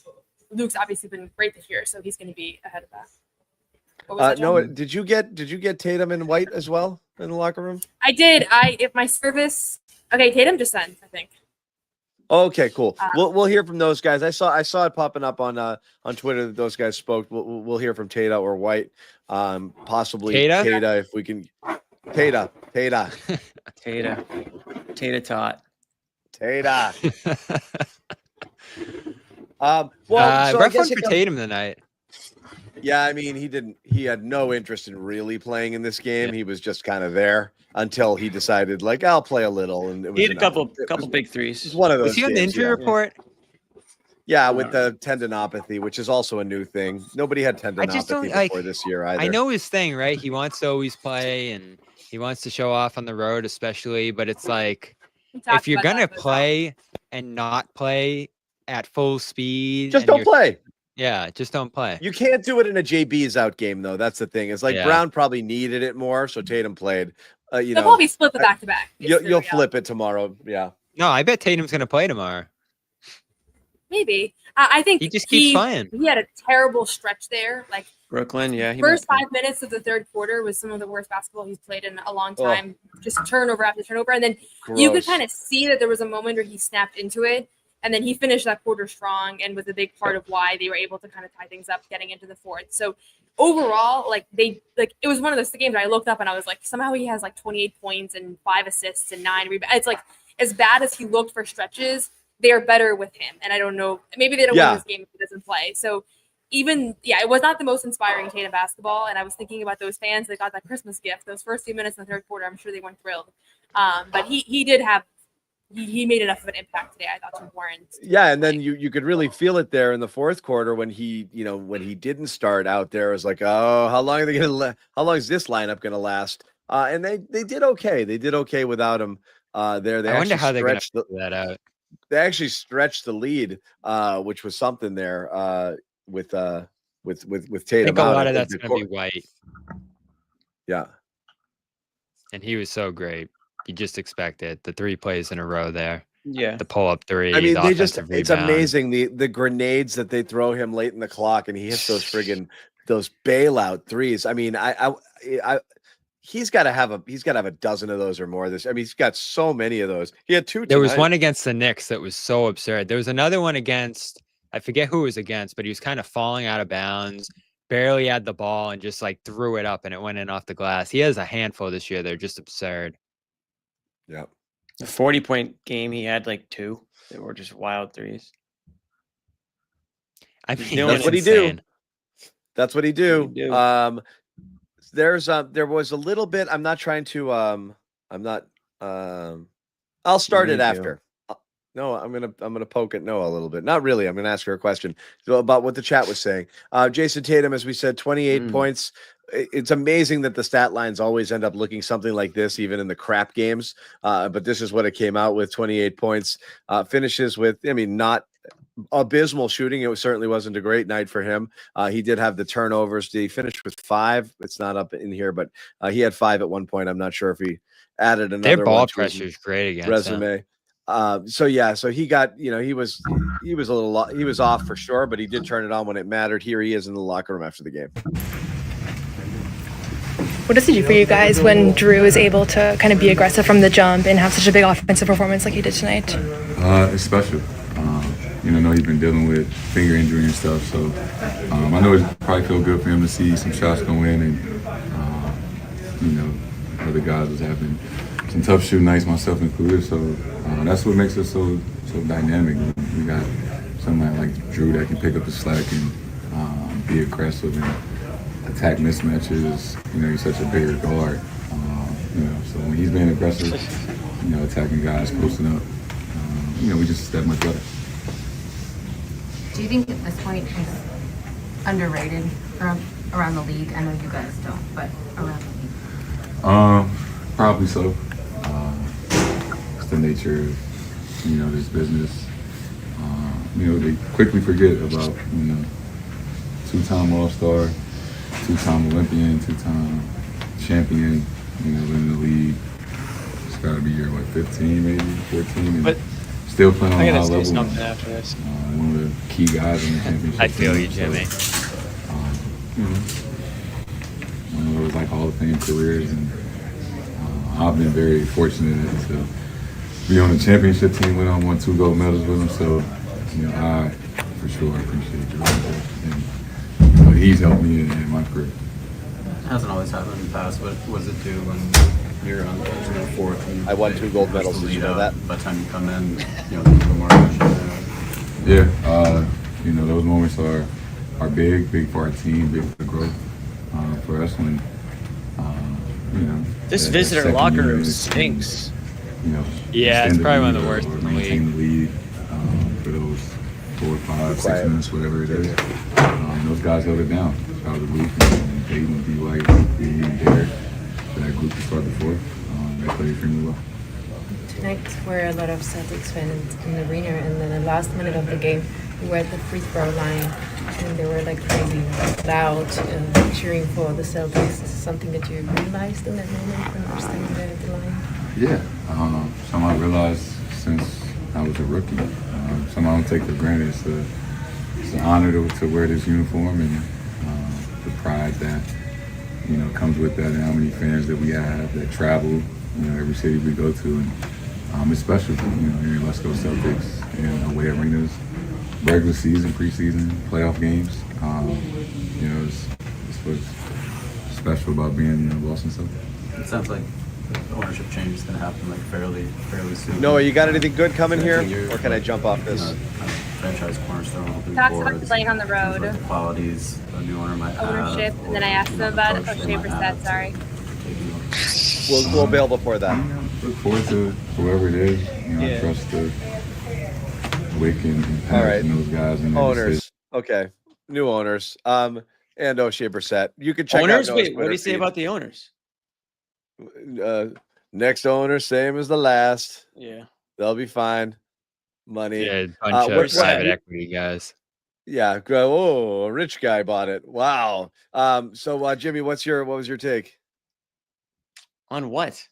Luke's obviously been great this year, so he's going to be ahead of that. What was that, John? Noah, did you get Tatum and White as well? in the locker room? I did. If my service. Okay, Tatum just sent, I think. Okay, cool. We'll hear from those guys. I saw it popping up on Twitter that those guys spoke. We'll hear from Tata or White, possibly Tata if we can. Tata tot. Tata. Well, so rough one for Tatum tonight. Yeah, I mean, he had no interest in really playing in this game. He was just kind of there until he decided, like, I'll play a little. And he had a couple big threes. It's one of those. Was he on the injury report? Yeah, with the tendinopathy, which is also a new thing. Nobody had tendinopathy before this year either. I know his thing, right? He wants to always play and he wants to show off on the road, especially. But it's like, if you're going to play and not play at full speed, just don't play. Yeah, just don't play. You can't do it in a JB's out game, though. That's the thing. It's like Brown probably needed it more, so Tatum played. They'll probably split the back-to-back. You'll flip it tomorrow. Yeah. No, I bet Tatum's going to play tomorrow. Maybe. I think he just keeps playing. He had a terrible stretch there. Like Brooklyn, First 5 minutes of the third quarter was some of the worst basketball he's played in a long time. Just turnover after turnover. And then you could kind of see that there was a moment where he snapped into it. And then he finished that quarter strong and was a big part of why they were able to kind of tie things up getting into the fourth. So overall, it was one of those games where I looked up and I was like, somehow he has like 28 points and 5 assists and 9 rebounds. It's like, as bad as he looked for stretches, they are better with him. And I don't know, maybe they don't win this game if he doesn't play. So it was not the most inspiring Tatum basketball. And I was thinking about those fans that got that Christmas gift, those first few minutes in the third quarter. I'm sure they weren't thrilled. But he did have, he made enough of an impact today, I thought, to warrant. Yeah, and then you could really feel it there in the fourth quarter when he didn't start out there. It was like, oh, how long is this lineup gonna last? And they did okay. They did okay without him there. I wonder how they're gonna figure that out. They actually stretched the lead, which was something there with Tatum. I think a lot of that's gonna be White. Yeah, and he was so great. You just expect it. The 3 plays in a row there. Yeah. The pull-up 3. I mean, it's amazing the grenades that they throw him late in the clock, and he hits those those bailout threes. I mean, he's got to have a dozen of those or more. He's got so many of those. He had 2 There was one against the Knicks that was so absurd. There was another one against, I forget who it was against, but he was kind of falling out of bounds, barely had the ball, and just like threw it up and it went in off the glass. He has a handful this year. They're just absurd. Yeah. The 40-point game, he had like 2 that were just wild threes. I mean, that's what he do. That's what he do. There was a little bit. I'm not trying to. I'll start it after. No, I'm gonna poke at Noah a little bit. Not really. I'm gonna ask her a question about what the chat was saying. Jason Tatum, as we said, 28 points. It's amazing that the stat lines always end up looking something like this, even in the crap games. But this is what it came out with: 28 points. Finishes with, not abysmal shooting. It certainly wasn't a great night for him. He did have the turnovers. Did he finish with 5? It's not up in here, but he had 5 at one point. I'm not sure if he added another. Their ball pressure is great against resume. So he got, he was off for sure, but he did turn it on when it mattered. Here he is in the locker room after the game. What does it do for you guys when Drew is able to kind of be aggressive from the jump and have such a big offensive performance like he did tonight? It's special. I know he's been dealing with finger injury and stuff, so I know it probably feel good for him to see some shots go in, and other guys was having some tough shooting nights, myself included. So that's what makes us so dynamic. We got somebody like Drew that can pick up the slack and be aggressive and attack mismatches. He's such a bigger guard. So when he's being aggressive, attacking guys, posting up, we just that much better. Do you think at this point he's underrated around the league? I know you guys don't, but around the league. Probably so. It's the nature of, this business. They quickly forget about, 2-time All-Star, 2-time Olympian, 2-time champion, in the league. It's got to be year, 15 maybe, 14. But still playing on a high level. Something after this. One of the key guys in the championship. I feel you, Jimmy. One of those Hall of Fame careers, and I've been very fortunate to be on the championship team with him, won 2 gold medals with him. So, I for sure appreciate Drew. And he's helped me in my career. It hasn't always happened in the past. What was it do when you're on the fourth? I won 2 gold medals. Did you know that? By the time you come in, the more pressure. Yeah, those moments are big for our team, big for the growth for us when, This visitor locker room stinks. Yeah, it's probably one of the worst or in the maintain the lead for those 4, 5, 6 minutes, whatever it is. Those guys held it down. Out of the roof, and Peyton, D. White, and Derek, for that group to start the fourth. They played extremely well. Tonight were a lot of Celtics fans in the arena, and then the last minute of the game, we were at the free throw line, and they were like crazy loud cheering for the Celtics. Is this something that you realized in that moment when you were standing there at the line? Yeah, something I realized since I was a rookie. Something I don't take for granted. It's an honor to wear this uniform, and the pride that comes with that, and how many fans that we have that travel, every city we go to, and it's special. Here in Let's Go Celtics and away arenas, regular season, preseason, playoff games. It's what's special about being Boston Celtics. It sounds like the ownership change is going to happen fairly soon. Noah, you got anything good coming here, or can I jump off this? Franchise cornerstone. Talks about playing on the road. Like the qualities a new owner might have. Ownership, and then I asked them about O'Shea Brissett. Sorry. We'll bail before that. Look forward to whoever it is. I trust the Wick and Pat and those guys and owners. Okay, new owners. And O'Shea Brissett. You can check owners. out Wait, what do you say about the owners? Next owner, same as the last. Yeah, they'll be fine. Money. Yeah, bunch of private equity guys. Yeah. Oh, a rich guy bought it. Wow. So Jimmy, what was your take on what?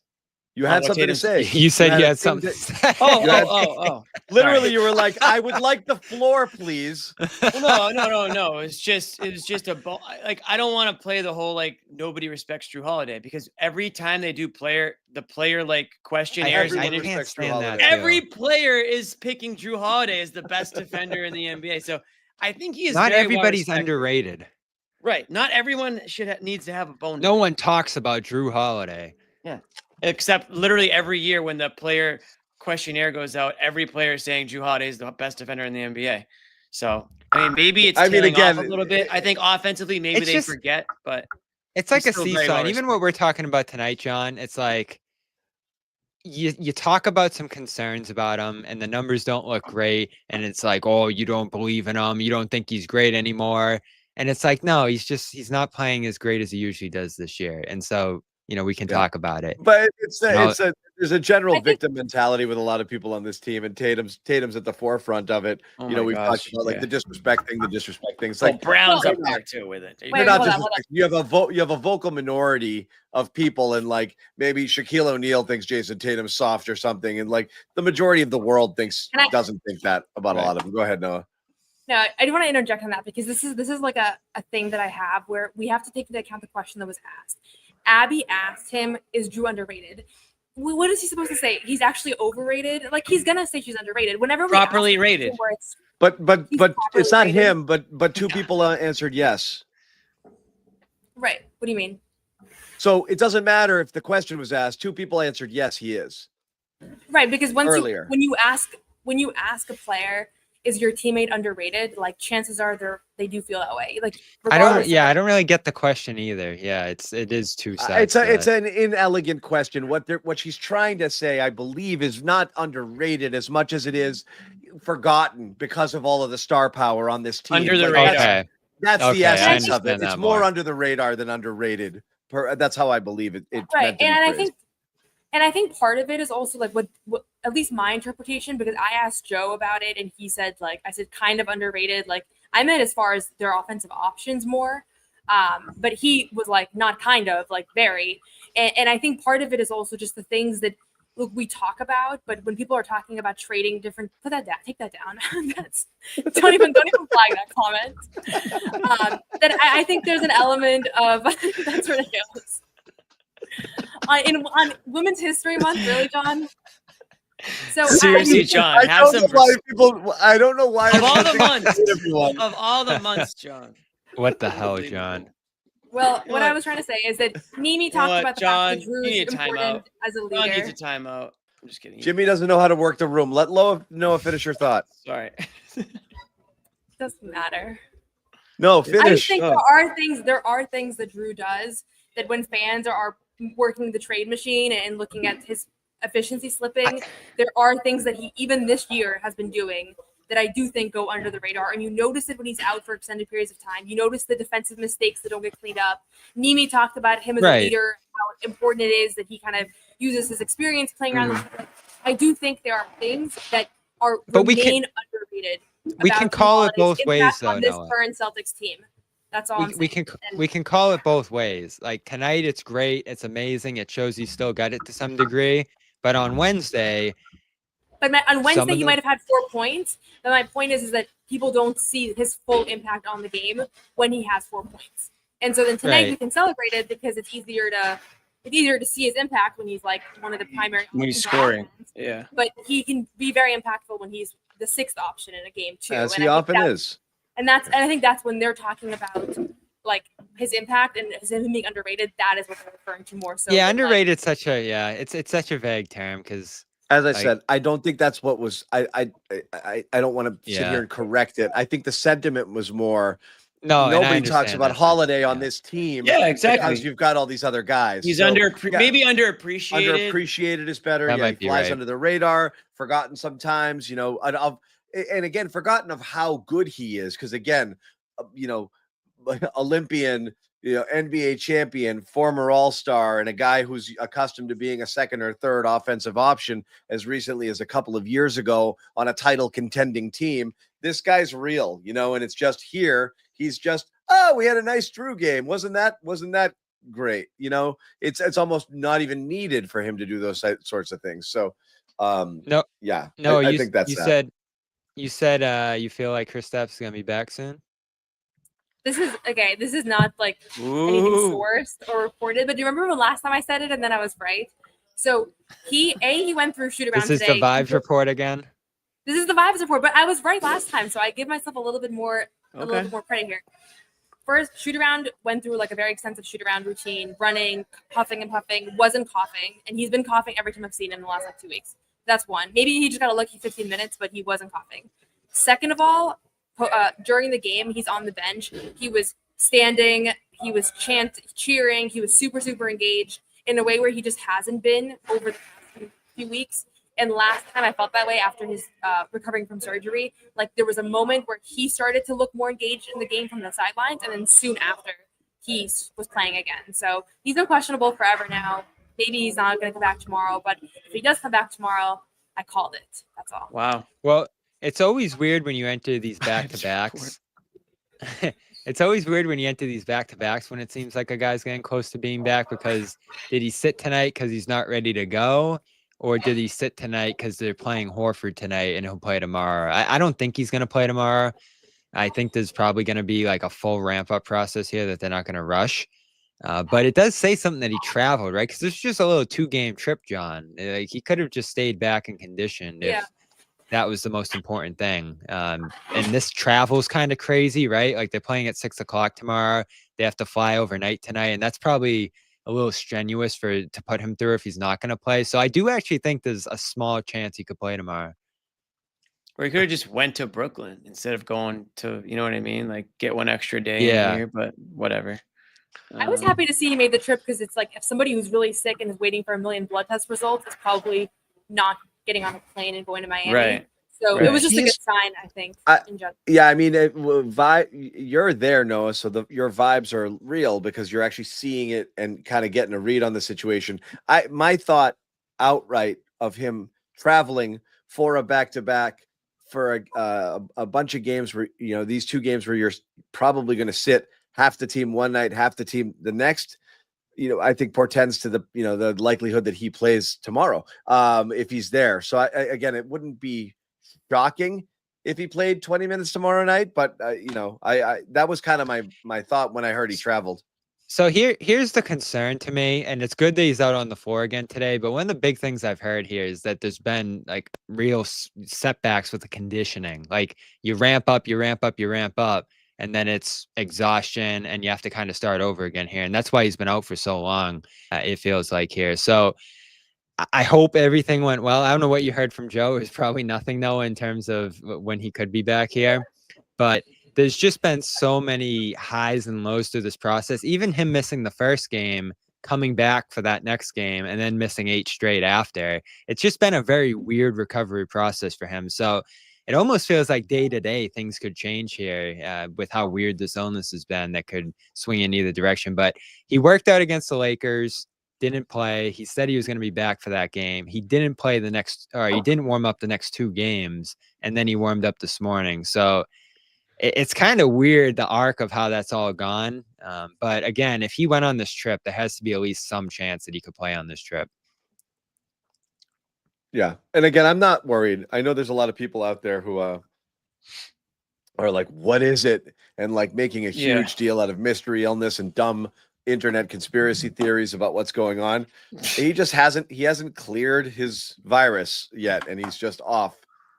You had something to say. You said you had something to say. Oh. Literally, you were like, I would like the floor, please. Well, no. It was just I don't want to play the whole nobody respects Drew Holiday, because every time they do the player questionnaires, every player is picking Drew Holiday as the best defender in the NBA. So I think he is not very everybody's well underrated. Right. Not everyone needs to have a bone. No one talks about Drew Holiday. Yeah. Except literally every year when the player questionnaire goes out, every player is saying Drew Holiday is the best defender in the NBA. So, maybe it's tailing off a little bit. I think offensively, maybe they forget, but it's like a seesaw. And even what we're talking about tonight, John, it's like you talk about some concerns about him and the numbers don't look great. And it's like, oh, you don't believe in him. You don't think he's great anymore. And it's like, no, he's not playing as great as he usually does this year. And so, we can talk about it. But there's a general victim mentality with a lot of people on this team, and Tatum's at the forefront of it. We've talked about the disrespect thing. It's like Brown's up there too with it. You're not you have a vocal minority of people, and maybe Shaquille O'Neal thinks Jason Tatum's soft or something, and the majority of the world doesn't think that about a lot of them. Go ahead, Noah. No, I do want to interject on that, because this is like a thing that I have where we have to take into account the question that was asked. Abby asked him, is Drew underrated? What is he supposed to say? He's actually overrated? He's going to say she's underrated. Whenever properly rated. But it's not rated. Him, but two people answered yes. Right. What do you mean? So it doesn't matter if the question was asked. 2 people answered yes, he is. Right, because when you ask a player, is your teammate underrated? Chances are they do feel that way. I don't really get the question either. Yeah, it is two sides. It's an inelegant question. What she's trying to say, I believe, is not underrated as much as it is forgotten because of all of the star power on this team. Under the radar. That's the essence of it. It's more under the radar than underrated. That's how I believe it. It's right, and I think part of it is also what at least my interpretation, because I asked Joe about it and he said I said kind of underrated. I meant as far as their offensive options more, but he was not kind of very. And I think part of it is also just the things that we talk about, but when people are talking about trading different, take that down. Don't even flag that comment. That I think there's an element of that's ridiculous. on Women's History Month, really, John? So Seriously, John, have some. I don't know why. Of all the months, of all the months, John. What the hell, John? Well, what I was trying to say is that Mimi talked about the John, fact that Drew's you need a important timeout. as a John leader. needs a timeout. I'm just kidding. Jimmy doesn't know how to work the room. Let Noah finish her thought. Sorry. Doesn't matter. No, I just finish. think there are things that Drew does that when fans are working the trade machine and looking at his efficiency slipping, there are things that he even this year has been doing that I do think go under the radar. And you notice it when he's out for extended periods of time. You notice the defensive mistakes that don't get cleaned up. Nimi talked about him as a leader, how important it is that he kind of uses his experience playing around. I do think there are things that are remain underrated. We can call it both ways, though. On this current Celtics team. That's all I'm saying. We can call it both ways. Like tonight, it's great. It's amazing. It shows he still got it to some degree. But on Wednesday, on Wednesday, he might have had 4 points. But my point is that people don't see his full impact on the game when he has 4 points. And so then tonight we can celebrate it because it's easier to see his impact when he's like one of the primary. When he's scoring, yeah. But he can be very impactful when he's the sixth option in a game too. As he often is. And I think that's when they're talking about like his impact and him being underrated. That is what they're referring to more so. Yeah, underrated. Such a it's such a vague term because. As I said, I don't think that's what was. I don't want to sit here and correct it. I think the sentiment was more. No, nobody talks about Holiday on this team. Yeah, exactly. Because you've got all these other guys. He's maybe underappreciated. Underappreciated is better. That He flies under the radar. Forgotten sometimes. And again, forgotten of how good he is. Because again, Olympian. NBA champion, former All-Star, and a guy who's accustomed to being a second or third offensive option as recently as a couple of years ago on a title contending team. This guy's real, and it's just here. He's just, we had a nice Drew game. Wasn't that great? It's almost not even needed for him to do those sorts of things. So, I think that's you said you feel like Kristaps is gonna be back soon. This is not like anything sourced or reported, but do you remember the last time I said it and then I was right? So he went through shoot around today. This is the vibes report again. This is the vibes report, but I was right last time, so I give myself a little bit more credit here. First, shoot around went through like a very extensive shoot around routine, running, puffing and puffing, wasn't coughing, and he's been coughing every time I've seen him in the last 2 weeks. That's one. Maybe he just got a lucky 15 minutes, but he wasn't coughing. Second of all, during the game, he's on the bench. He was standing. He was cheering. He was super, super engaged in a way where he just hasn't been over the past few weeks. And last time I felt that way after his recovering from surgery, like there was a moment where he started to look more engaged in the game from the sidelines. And then soon after, he was playing again. So he's been questionable forever now. Maybe he's not going to come back tomorrow. But if he does come back tomorrow, I called it. That's all. Wow. Well, it's always weird when you enter these back-to-backs. It's always weird when you enter these back-to-backs when it seems like a guy's getting close to being back because did he sit tonight because he's not ready to go? Or did he sit tonight because they're playing Horford tonight and he'll play tomorrow? I don't think he's going to play tomorrow. I think there's probably going to be like a full ramp-up process here that they're not going to rush. But it does say something that he traveled, right? Because it's just a little 2-game trip, John. Like he could have just stayed back and conditioned if that was the most important thing. And this travel's kind of crazy, right? Like they're playing at 6:00 tomorrow. They have to fly overnight tonight. And that's probably a little strenuous to put him through if he's not going to play. So I do actually think there's a small chance he could play tomorrow. Or he could have just went to Brooklyn instead of going to, you know what I mean? Like get one extra day in here, but whatever. I was happy to see he made the trip because it's like if somebody who's really sick and is waiting for 1 million blood test results is probably not getting on a plane and going to Miami. Right. So it was just a good sign, I think. In general. Yeah, I mean, you're there, Noah, so your vibes are real because you're actually seeing it and kind of getting a read on the situation. My thought outright of him traveling for a back-to-back for a bunch of games where, these 2 games where you're probably going to sit half the team one night, half the team the next, I think portends to the likelihood that he plays tomorrow if he's there. So again, it wouldn't be shocking if he played 20 minutes tomorrow night, but I that was kind of my thought when I heard he traveled. So here's the concern to me, and it's good that he's out on the floor again today. But one of the big things I've heard here is that there's been like real setbacks with the conditioning. Like you ramp up, and then it's exhaustion, and you have to kind of start over again here. And that's why he's been out for so long. It feels like here. So I hope everything went well. I don't know what you heard from Joe. It's probably nothing though in terms of when he could be back here, but there's just been so many highs and lows through this process. Even him missing the first game, coming back for that next game, and then missing 8 straight after. It's just been a very weird recovery process for him. So it almost feels like day to day things could change here with how weird this illness has been that could swing in either direction. But he worked out against the Lakers, didn't play. He said he was going to be back for that game. He didn't play he didn't warm up the next 2 games, and then he warmed up this morning. So it's kind of weird, the arc of how that's all gone. But again, if he went on this trip, there has to be at least some chance that he could play on this trip. Yeah. And again, I'm not worried. I know there's a lot of people out there who are like, what is it? And like making a huge deal out of mystery illness and dumb internet conspiracy theories about what's going on. He hasn't cleared his virus yet, and he's just off.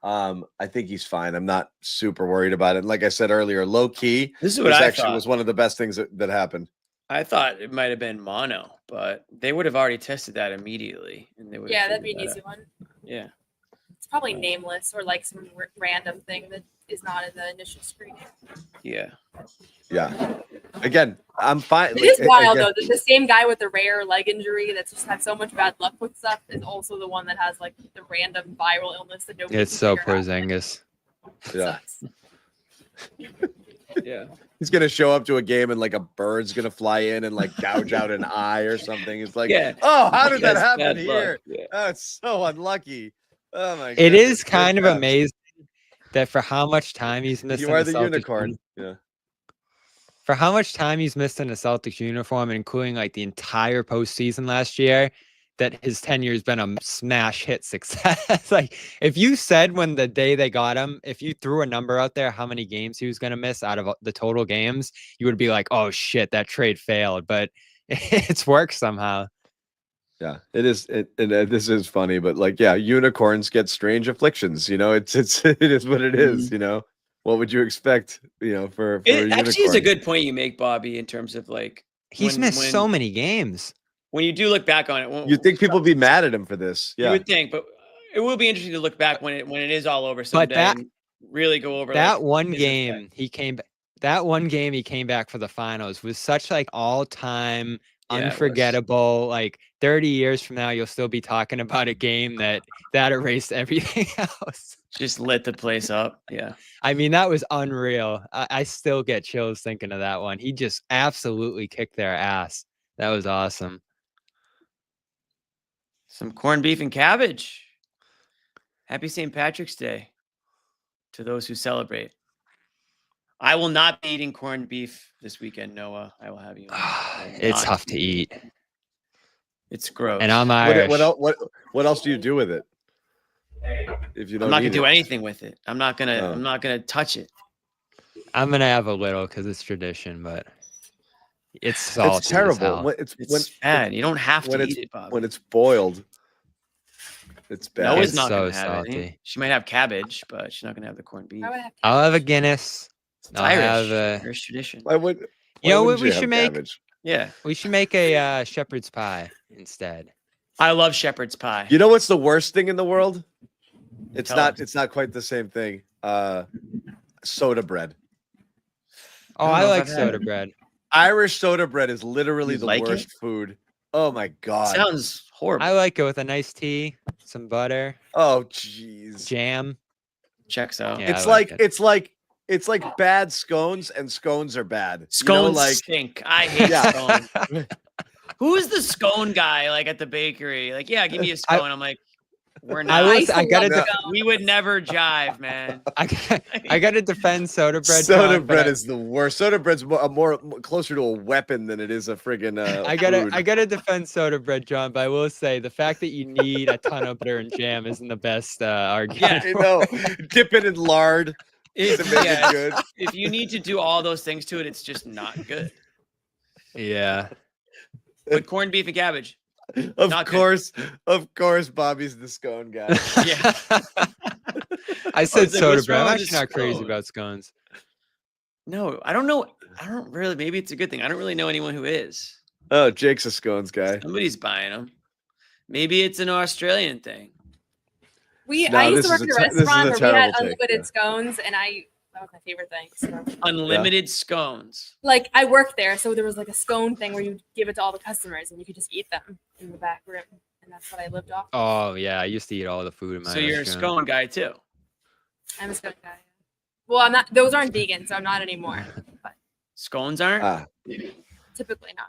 I think he's fine. I'm not super worried about it. And like I said earlier, low key, this actually was one of the best things that happened. I thought it might have been mono, but they would have already tested that immediately, and they would. Yeah, that'd be an easy one. Yeah, it's probably nameless or like some random thing that is not in the initial screening. Yeah. Again, I'm fine. It is wild though. The same guy with the rare leg injury that's just had so much bad luck with stuff is also the one that has like the random viral illness that nobody. It's so Porzingis. Yeah. Yeah. He's gonna show up to a game and like a bird's gonna fly in and like gouge out an eye or something. It's like, oh, how did that happen here? Yeah. Oh, it's so unlucky. Oh my god. It is kind of amazing that for how much time he's missed. You are the unicorn. Yeah. For how much time he's missed in a Celtics uniform, including like the entire postseason last year, that his tenure has been a smash hit success. Like if you said when the day they got him, if you threw a number out there, how many games he was going to miss out of the total games, you would be like, oh shit, that trade failed, but it's worked somehow. Yeah, it is. This is funny, but like, yeah, unicorns get strange afflictions. You know, it is what it is. You know, what would you expect? You know, for it actually is a good point you make, Bobby, in terms of like he's missed so many games. When you do look back on it, you think people be mad at him for this? Yeah, you would think, but it will be interesting to look back when it is all over someday and really go over that one game he came. That one game he came back for the finals was such like all-time unforgettable. Like 30 years from now, you'll still be talking about a game that erased everything else. Just lit the place up. Yeah. I mean, that was unreal. I still get chills thinking of that one. He just absolutely kicked their ass. That was awesome. Some corned beef and cabbage. Happy St. Patrick's Day to those who celebrate. I will not be eating corned beef this weekend, Noah. I will have you. It's tough to eat. It's gross. And I'm Irish. What else do you do with it? If you don't, I'm not gonna do anything with it. I'm not gonna touch it. I'm gonna have a little because it's tradition, but it's salty. It's terrible. It's bad. You don't have to eat it, Bob. When it's boiled, it's bad. Noah's it's not so gonna have salty. it. She might have cabbage, but she's not gonna have the corned beef. I'll have a Guinness. It's Irish tradition. You know what we should make? Cabbage? Yeah, we should make a shepherd's pie instead. I love shepherd's pie. You know what's the worst thing in the world? It's not quite the same thing. Soda bread. Oh, I like soda bread. Irish soda bread is literally the worst food. Oh my god. Sounds horrible. I like it with a nice tea, some butter. Oh jeez. Jam. Checks out. Yeah, it's like bad scones, and scones are bad. Scones stink. I hate scones. Who's the scone guy like at the bakery? Like, yeah, give me a scone. I'm like, we're not. We would never jive, man. I gotta defend soda bread. Soda bread is the worst. Soda bread's more closer to a weapon than it is a friggin' I gotta defend soda bread, John. But I will say the fact that you need a ton of butter and jam isn't the best argument. Yeah, no, dip it in lard to make it good. If you need to do all those things to it, it's just not good. Yeah. With corned beef and cabbage. Of Not good. course, Bobby's the scone guy. Yeah. I said was like, soda what's bread. wrong I'm with actually the not crazy scones? about scones. No, I don't know. I don't really. Maybe it's a good thing. I don't really know anyone who is. Oh, Jake's a scones guy. Somebody's buying them. Maybe it's an Australian thing. I used to work at a restaurant where we had unlimited take, yeah. scones, and that was my favorite thing. So. Unlimited scones. Like I worked there, so there was like a scone thing where you give it to all the customers, and you could just eat them in the back room, and that's what I lived off. Oh yeah, I used to eat all the food in my So you're a restaurant. scone guy too. I'm a scone guy. Well, I'm not. Those aren't vegan, so I'm not anymore. But Scones aren't. typically not.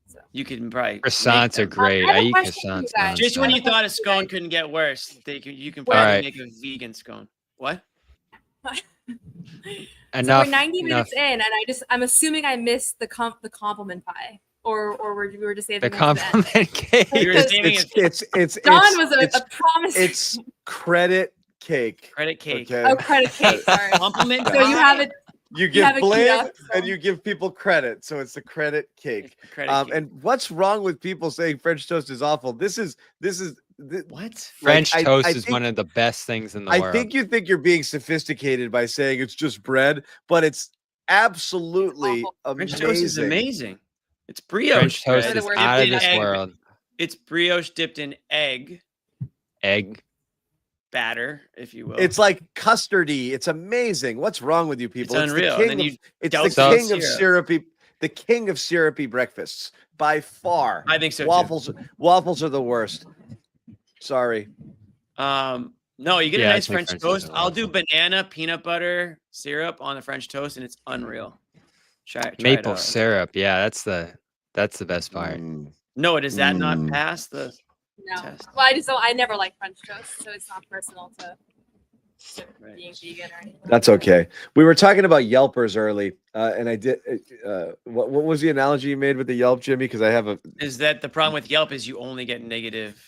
So. You can probably Croissants are great. I have I a eat question for you croissants. guys. Just when you nonstop. thought a scone couldn't get worse, you can Well- probably Alright. make a vegan scone. What? Enough. So we're 90 enough. minutes in, and I'm assuming I missed the compliment pie, or we were just saving The it to the end. compliment cake. You were Because saving it. It's Don it's- was it's- a promise. It's credit cake. Credit cake. Okay. Oh, credit cake. Sorry. Compliment. So you have it. You have give it queued blame up, so- and you give people credit, so it's the credit cake. Credit cake. And what's wrong with people saying French toast is awful? This is What? French like, toast I is think- one of the best things in the I world. think you think you're being sophisticated by saying it's just bread, but it's absolutely French amazing. toast is amazing. It's brioche. French toast bread. is Dipped out of in this egg. world. It's brioche dipped in egg Egg. batter, if you will. It's like custardy. It's amazing. What's wrong with you people? It's unreal. The And king then of, you it's douse the it in king of syrup. syrupy. The king of syrupy breakfasts by far. I think so too. Waffles are the worst. Sorry. No, you get Yeah, a I nice think French French toast toast. is I'll do awful. banana, peanut butter, syrup on the French toast, and it's unreal. Try it. Maple out. syrup. Yeah, that's the best part. No, does that not pass the No. test? Well, I just don't. I never liked French toast, so it's not personal to being vegan or anything. That's okay. We were talking about Yelpers early, and I did. What was the analogy you made with the Yelp, Jimmy? Because I have a. Is that the problem with Yelp? Is you only get negative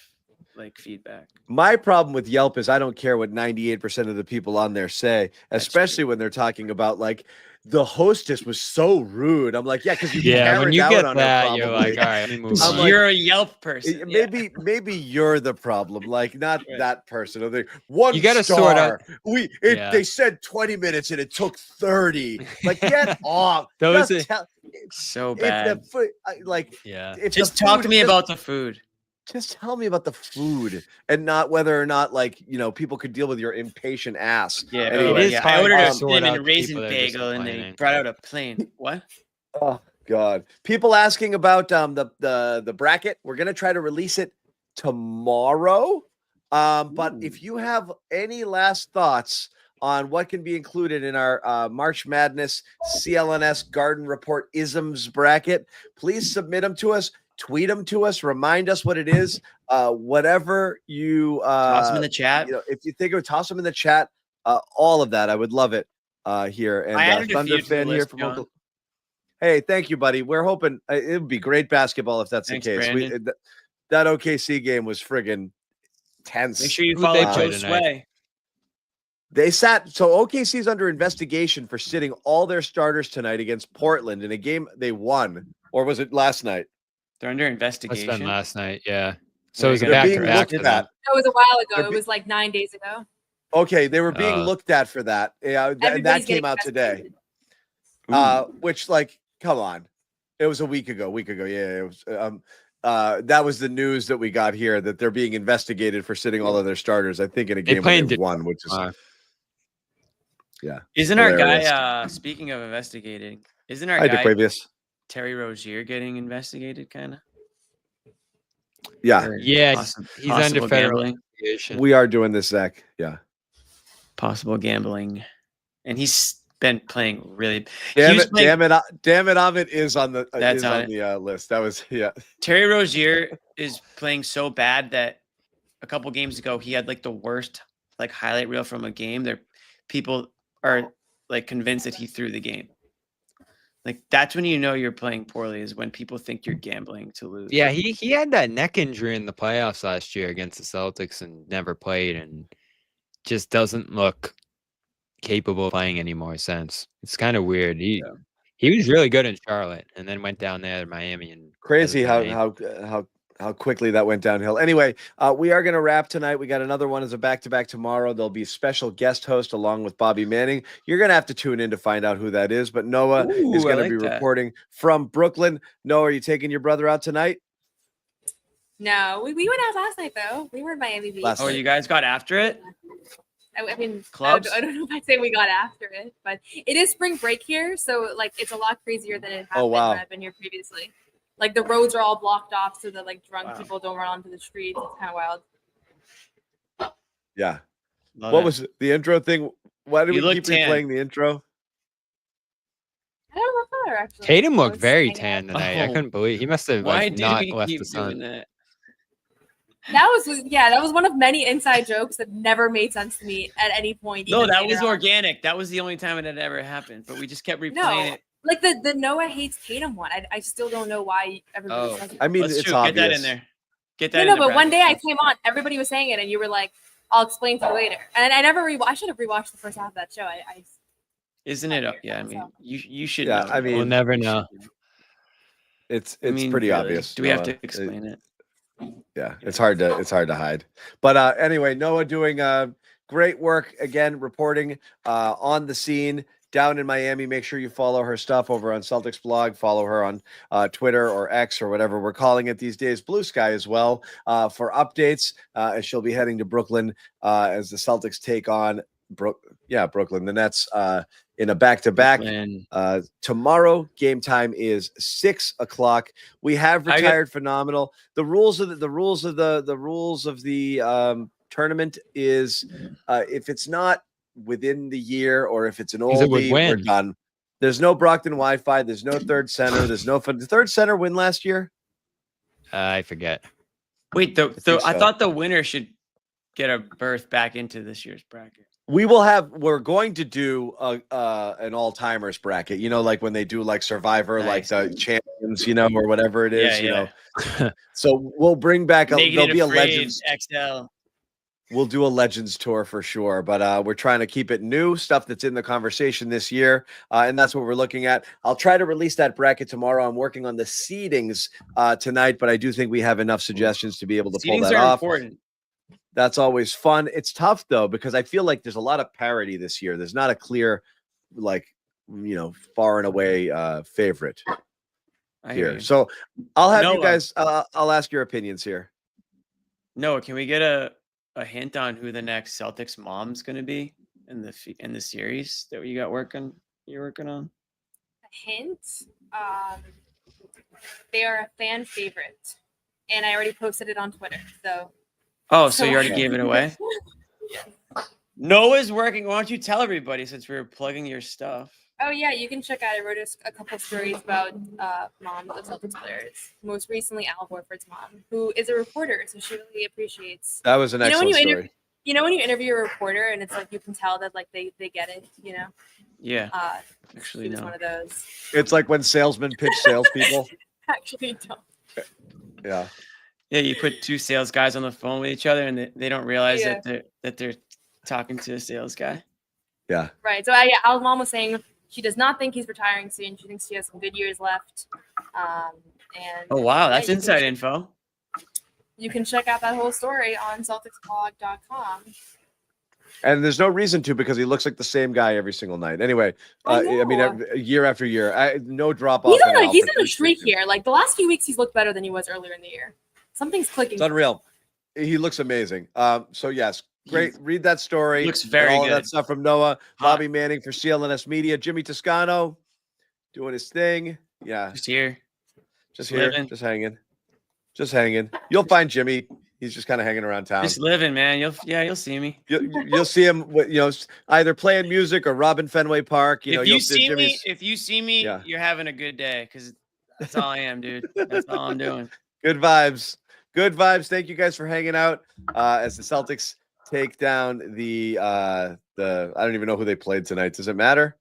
like feedback? My problem with Yelp is I don't care what 98% of the people on there say, especially when they're talking about like the hostess was so rude. I'm like, yeah, because you Yeah, when carried you out get on her, that, you're probably. like, all right, let me move I'm on. like, You're a Yelp person. Yeah. maybe you're the problem, like not Right. that person. Or they one You gotta star. sort out- Yeah. They said 20 minutes and it took 30. Like get off. Those Just are- So if bad. the food, like Yeah. if Just the talk food- to me just- about the food. Just tell me about the food and not whether or not like people could deal with your impatient ass. Yeah, Anyway, is yeah. hard I ordered to a sort out cinnamon the raisin people that are just bagel and they complaining. brought out a plain. What? Oh God! People asking about the bracket. We're gonna try to release it tomorrow. But if you have any last thoughts on what can be included in our March Madness CLNS Garden Report Isms bracket, please submit them to us. Tweet them to us. Remind us what it is. Whatever you Toss them in the chat. if you think of it, toss them in the chat. All of that, I would love it here. And I added a Thunder few to the fan here list, from John. Oklahoma. Hey, thank you, buddy. We're hoping it would be great basketball if that's Thanks, the case. Brandon. That OKC game was friggin' tense. Make sure you Who'd follow they Joe play tonight? Sway. They sat. So OKC's under investigation for sitting all their starters tonight against Portland in a game they won, or was it last night? They're under Must have investigation. been last night. Yeah. So it was a They're back being to looked back for at. them. That was a while ago. They're It was like 9 days ago. Okay, they were being Uh, looked at for that. Yeah, and that Everybody's came getting out today. investigated. Which, like, come on, it was a week ago. Yeah, it was. That was the news that we got here that they're being investigated for sitting all of their starters. I think in a They game play when they in won, which is Isn't our hilarious. guy speaking of investigating, isn't our Hi, guy DeQuavius. Terry Rozier getting investigated kind of? Yeah, Yeah, he's under possible federal gambling. investigation. we are doing this, Zach. Yeah. Possible gambling. And he's been playing really Damn was it, playing- damn it, Amit is on the That's is on on it. the list. That was Terry Rozier is playing so bad that a couple games ago he had like the worst like highlight reel from a game. There people are like convinced that he threw the game. Like that's when you know you're playing poorly, is when people think you're gambling to lose. Yeah, he had that neck injury in the playoffs last year against the Celtics and never played and just doesn't look capable of playing anymore since. It's kind of weird. He was really good in Charlotte, and then went down there to Miami and Crazy hasn't how quickly that went downhill. Anyway, we are going to wrap tonight. We got another one as a back-to-back tomorrow. There'll be a special guest host along with Bobby Manning. You're going to have to tune in to find out who that is. But Noah is going to be reporting from Brooklyn. Noah, are you taking your brother out tonight? No, we went out last night though. We were in Miami Beach. Oh, you guys got after it? I mean, clubs? I don't know if I'd say we got after it, but it is spring break here, so like it's a lot crazier than it has been when I've been here previously. Like the roads are all blocked off so that like drunk people don't run onto the streets. It's kind of wild. Yeah. What was the intro thing? Why did we keep replaying the intro? I don't know color actually. Tatum looked very tan tonight. I couldn't believe he must have Why like did not we left keep the sun. doing that? That was one of many inside jokes that never made sense to me at any point. No, even that later was on. organic. That was the only time it had ever happened. But we just kept replaying it. Like the Noah hates Tatum one. I still don't know why everybody says it. I mean, Let's it's Get obvious. that in there. Get that in No, the but one bracket. day I came on, everybody was saying it, and you were like, "I'll explain to you later." And I never I should have rewatched the first half of that show. Isn't it? Yeah, I mean, you should Yeah, know. I mean, We'll never know. It's I mean, pretty really, obvious. Do we have Noah. to explain it? Yeah, it's hard to hide. But anyway, Noah doing great work again, reporting on the scene down in Miami. Make sure you follow her stuff over on Celtics blog. Follow her on Twitter or X or whatever we're calling it these days, Blue Sky as well, for updates. As she'll be heading to Brooklyn as the Celtics take on Brooklyn, the Nets in a back-to-back. Tomorrow, game time is 6 o'clock. We have retired phenomenal. The rules of the tournament is if it's not within the year or if it's an oldie, we're done. There's no Brockton Wi-Fi. There's no third center. There's no fun. Did the third center win last year? I forget. Wait, I thought the winner should get a berth back into this year's bracket. We're going to do an all-timers bracket, like when they do like Survivor, like the champions, or whatever it is, know. So we'll bring back there'll be a Legends XL. We'll do a Legends tour for sure, but we're trying to keep it new stuff that's in the conversation this year, and that's what we're looking at. I'll try to release that bracket tomorrow. I'm working on the seedings tonight, but I do think we have enough suggestions to be able to pull that off. Important. That's always fun. It's tough though, because I feel like there's a lot of parity this year. There's not a clear, far and away favorite here. So I'll have you guys, I'll ask your opinions here. Noah, can we get a hint on who the next Celtics mom's going to be in the series that you're working on? A hint? They are a fan favorite. And I already posted it on Twitter, so... Oh, so you already gave it away? Noah's working. Why don't you tell everybody since we were plugging your stuff? Oh, yeah, you can check out. I wrote a couple stories about mom of the Celtics players. Most recently, Al Horford's mom, who is a reporter, so she really appreciates. That was an excellent story. When you interview a reporter and it's like you can tell that like they get it, Yeah. Actually, no. One of those. It's like when salesmen pitch salespeople. Actually, don't. Yeah. Yeah, you put two sales guys on the phone with each other, and they don't realize that they're talking to a sales guy. Yeah. Right. So Al's mom was saying she does not think he's retiring soon. She thinks he has some good years left. And oh wow, that's inside info. You can check out that whole story on CelticsBlog.com. And there's no reason to, because he looks like the same guy every single night. Anyway, I mean, year after year, no drop off. He's on a streak here. Like the last few weeks, he's looked better than he was earlier in the year. Something's clicking. It's unreal. He looks amazing. So yes, great. Read that story. Looks very all good. That stuff from Noah, Bobby Manning for CLNS Media, Jimmy Toscano doing his thing. Yeah, just here, just hanging. You'll find Jimmy. He's just kind of hanging around town. Just living, man. You'll see me. You'll see him. Either playing music or robbing Fenway Park. If you see me, you're having a good day, because that's all I am, dude. That's all I'm doing. Good vibes. Good vibes. Thank you guys for hanging out as the Celtics take down the I don't even know who they played tonight. Does it matter?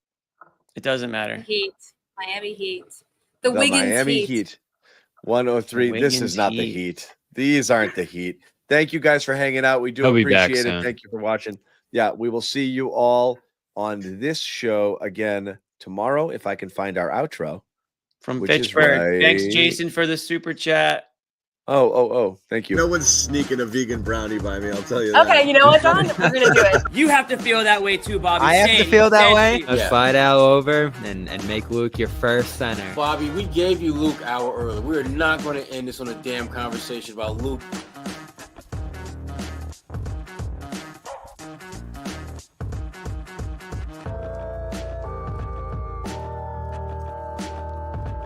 It doesn't matter. Heat. Miami Heat. The Wiggins Miami Heat. 103. This is not the Heat. These aren't the Heat. Thank you guys for hanging out. We do appreciate it. Thank you for watching. Yeah, we will see you all on this show again tomorrow if I can find our outro. From which is Pittsburgh. Thanks, right- Jason, for the super chat. Oh, thank you. No one's sneaking a vegan brownie by me, I'll tell you that. Okay, you know what, John? We're gonna do it. You have to feel that way too, Bobby. I have to Same, feel that same way. to you. Let's slide Al over and make Luke your first center. Bobby, we gave you Luke hour early. We're not going to end this on a damn conversation about Luke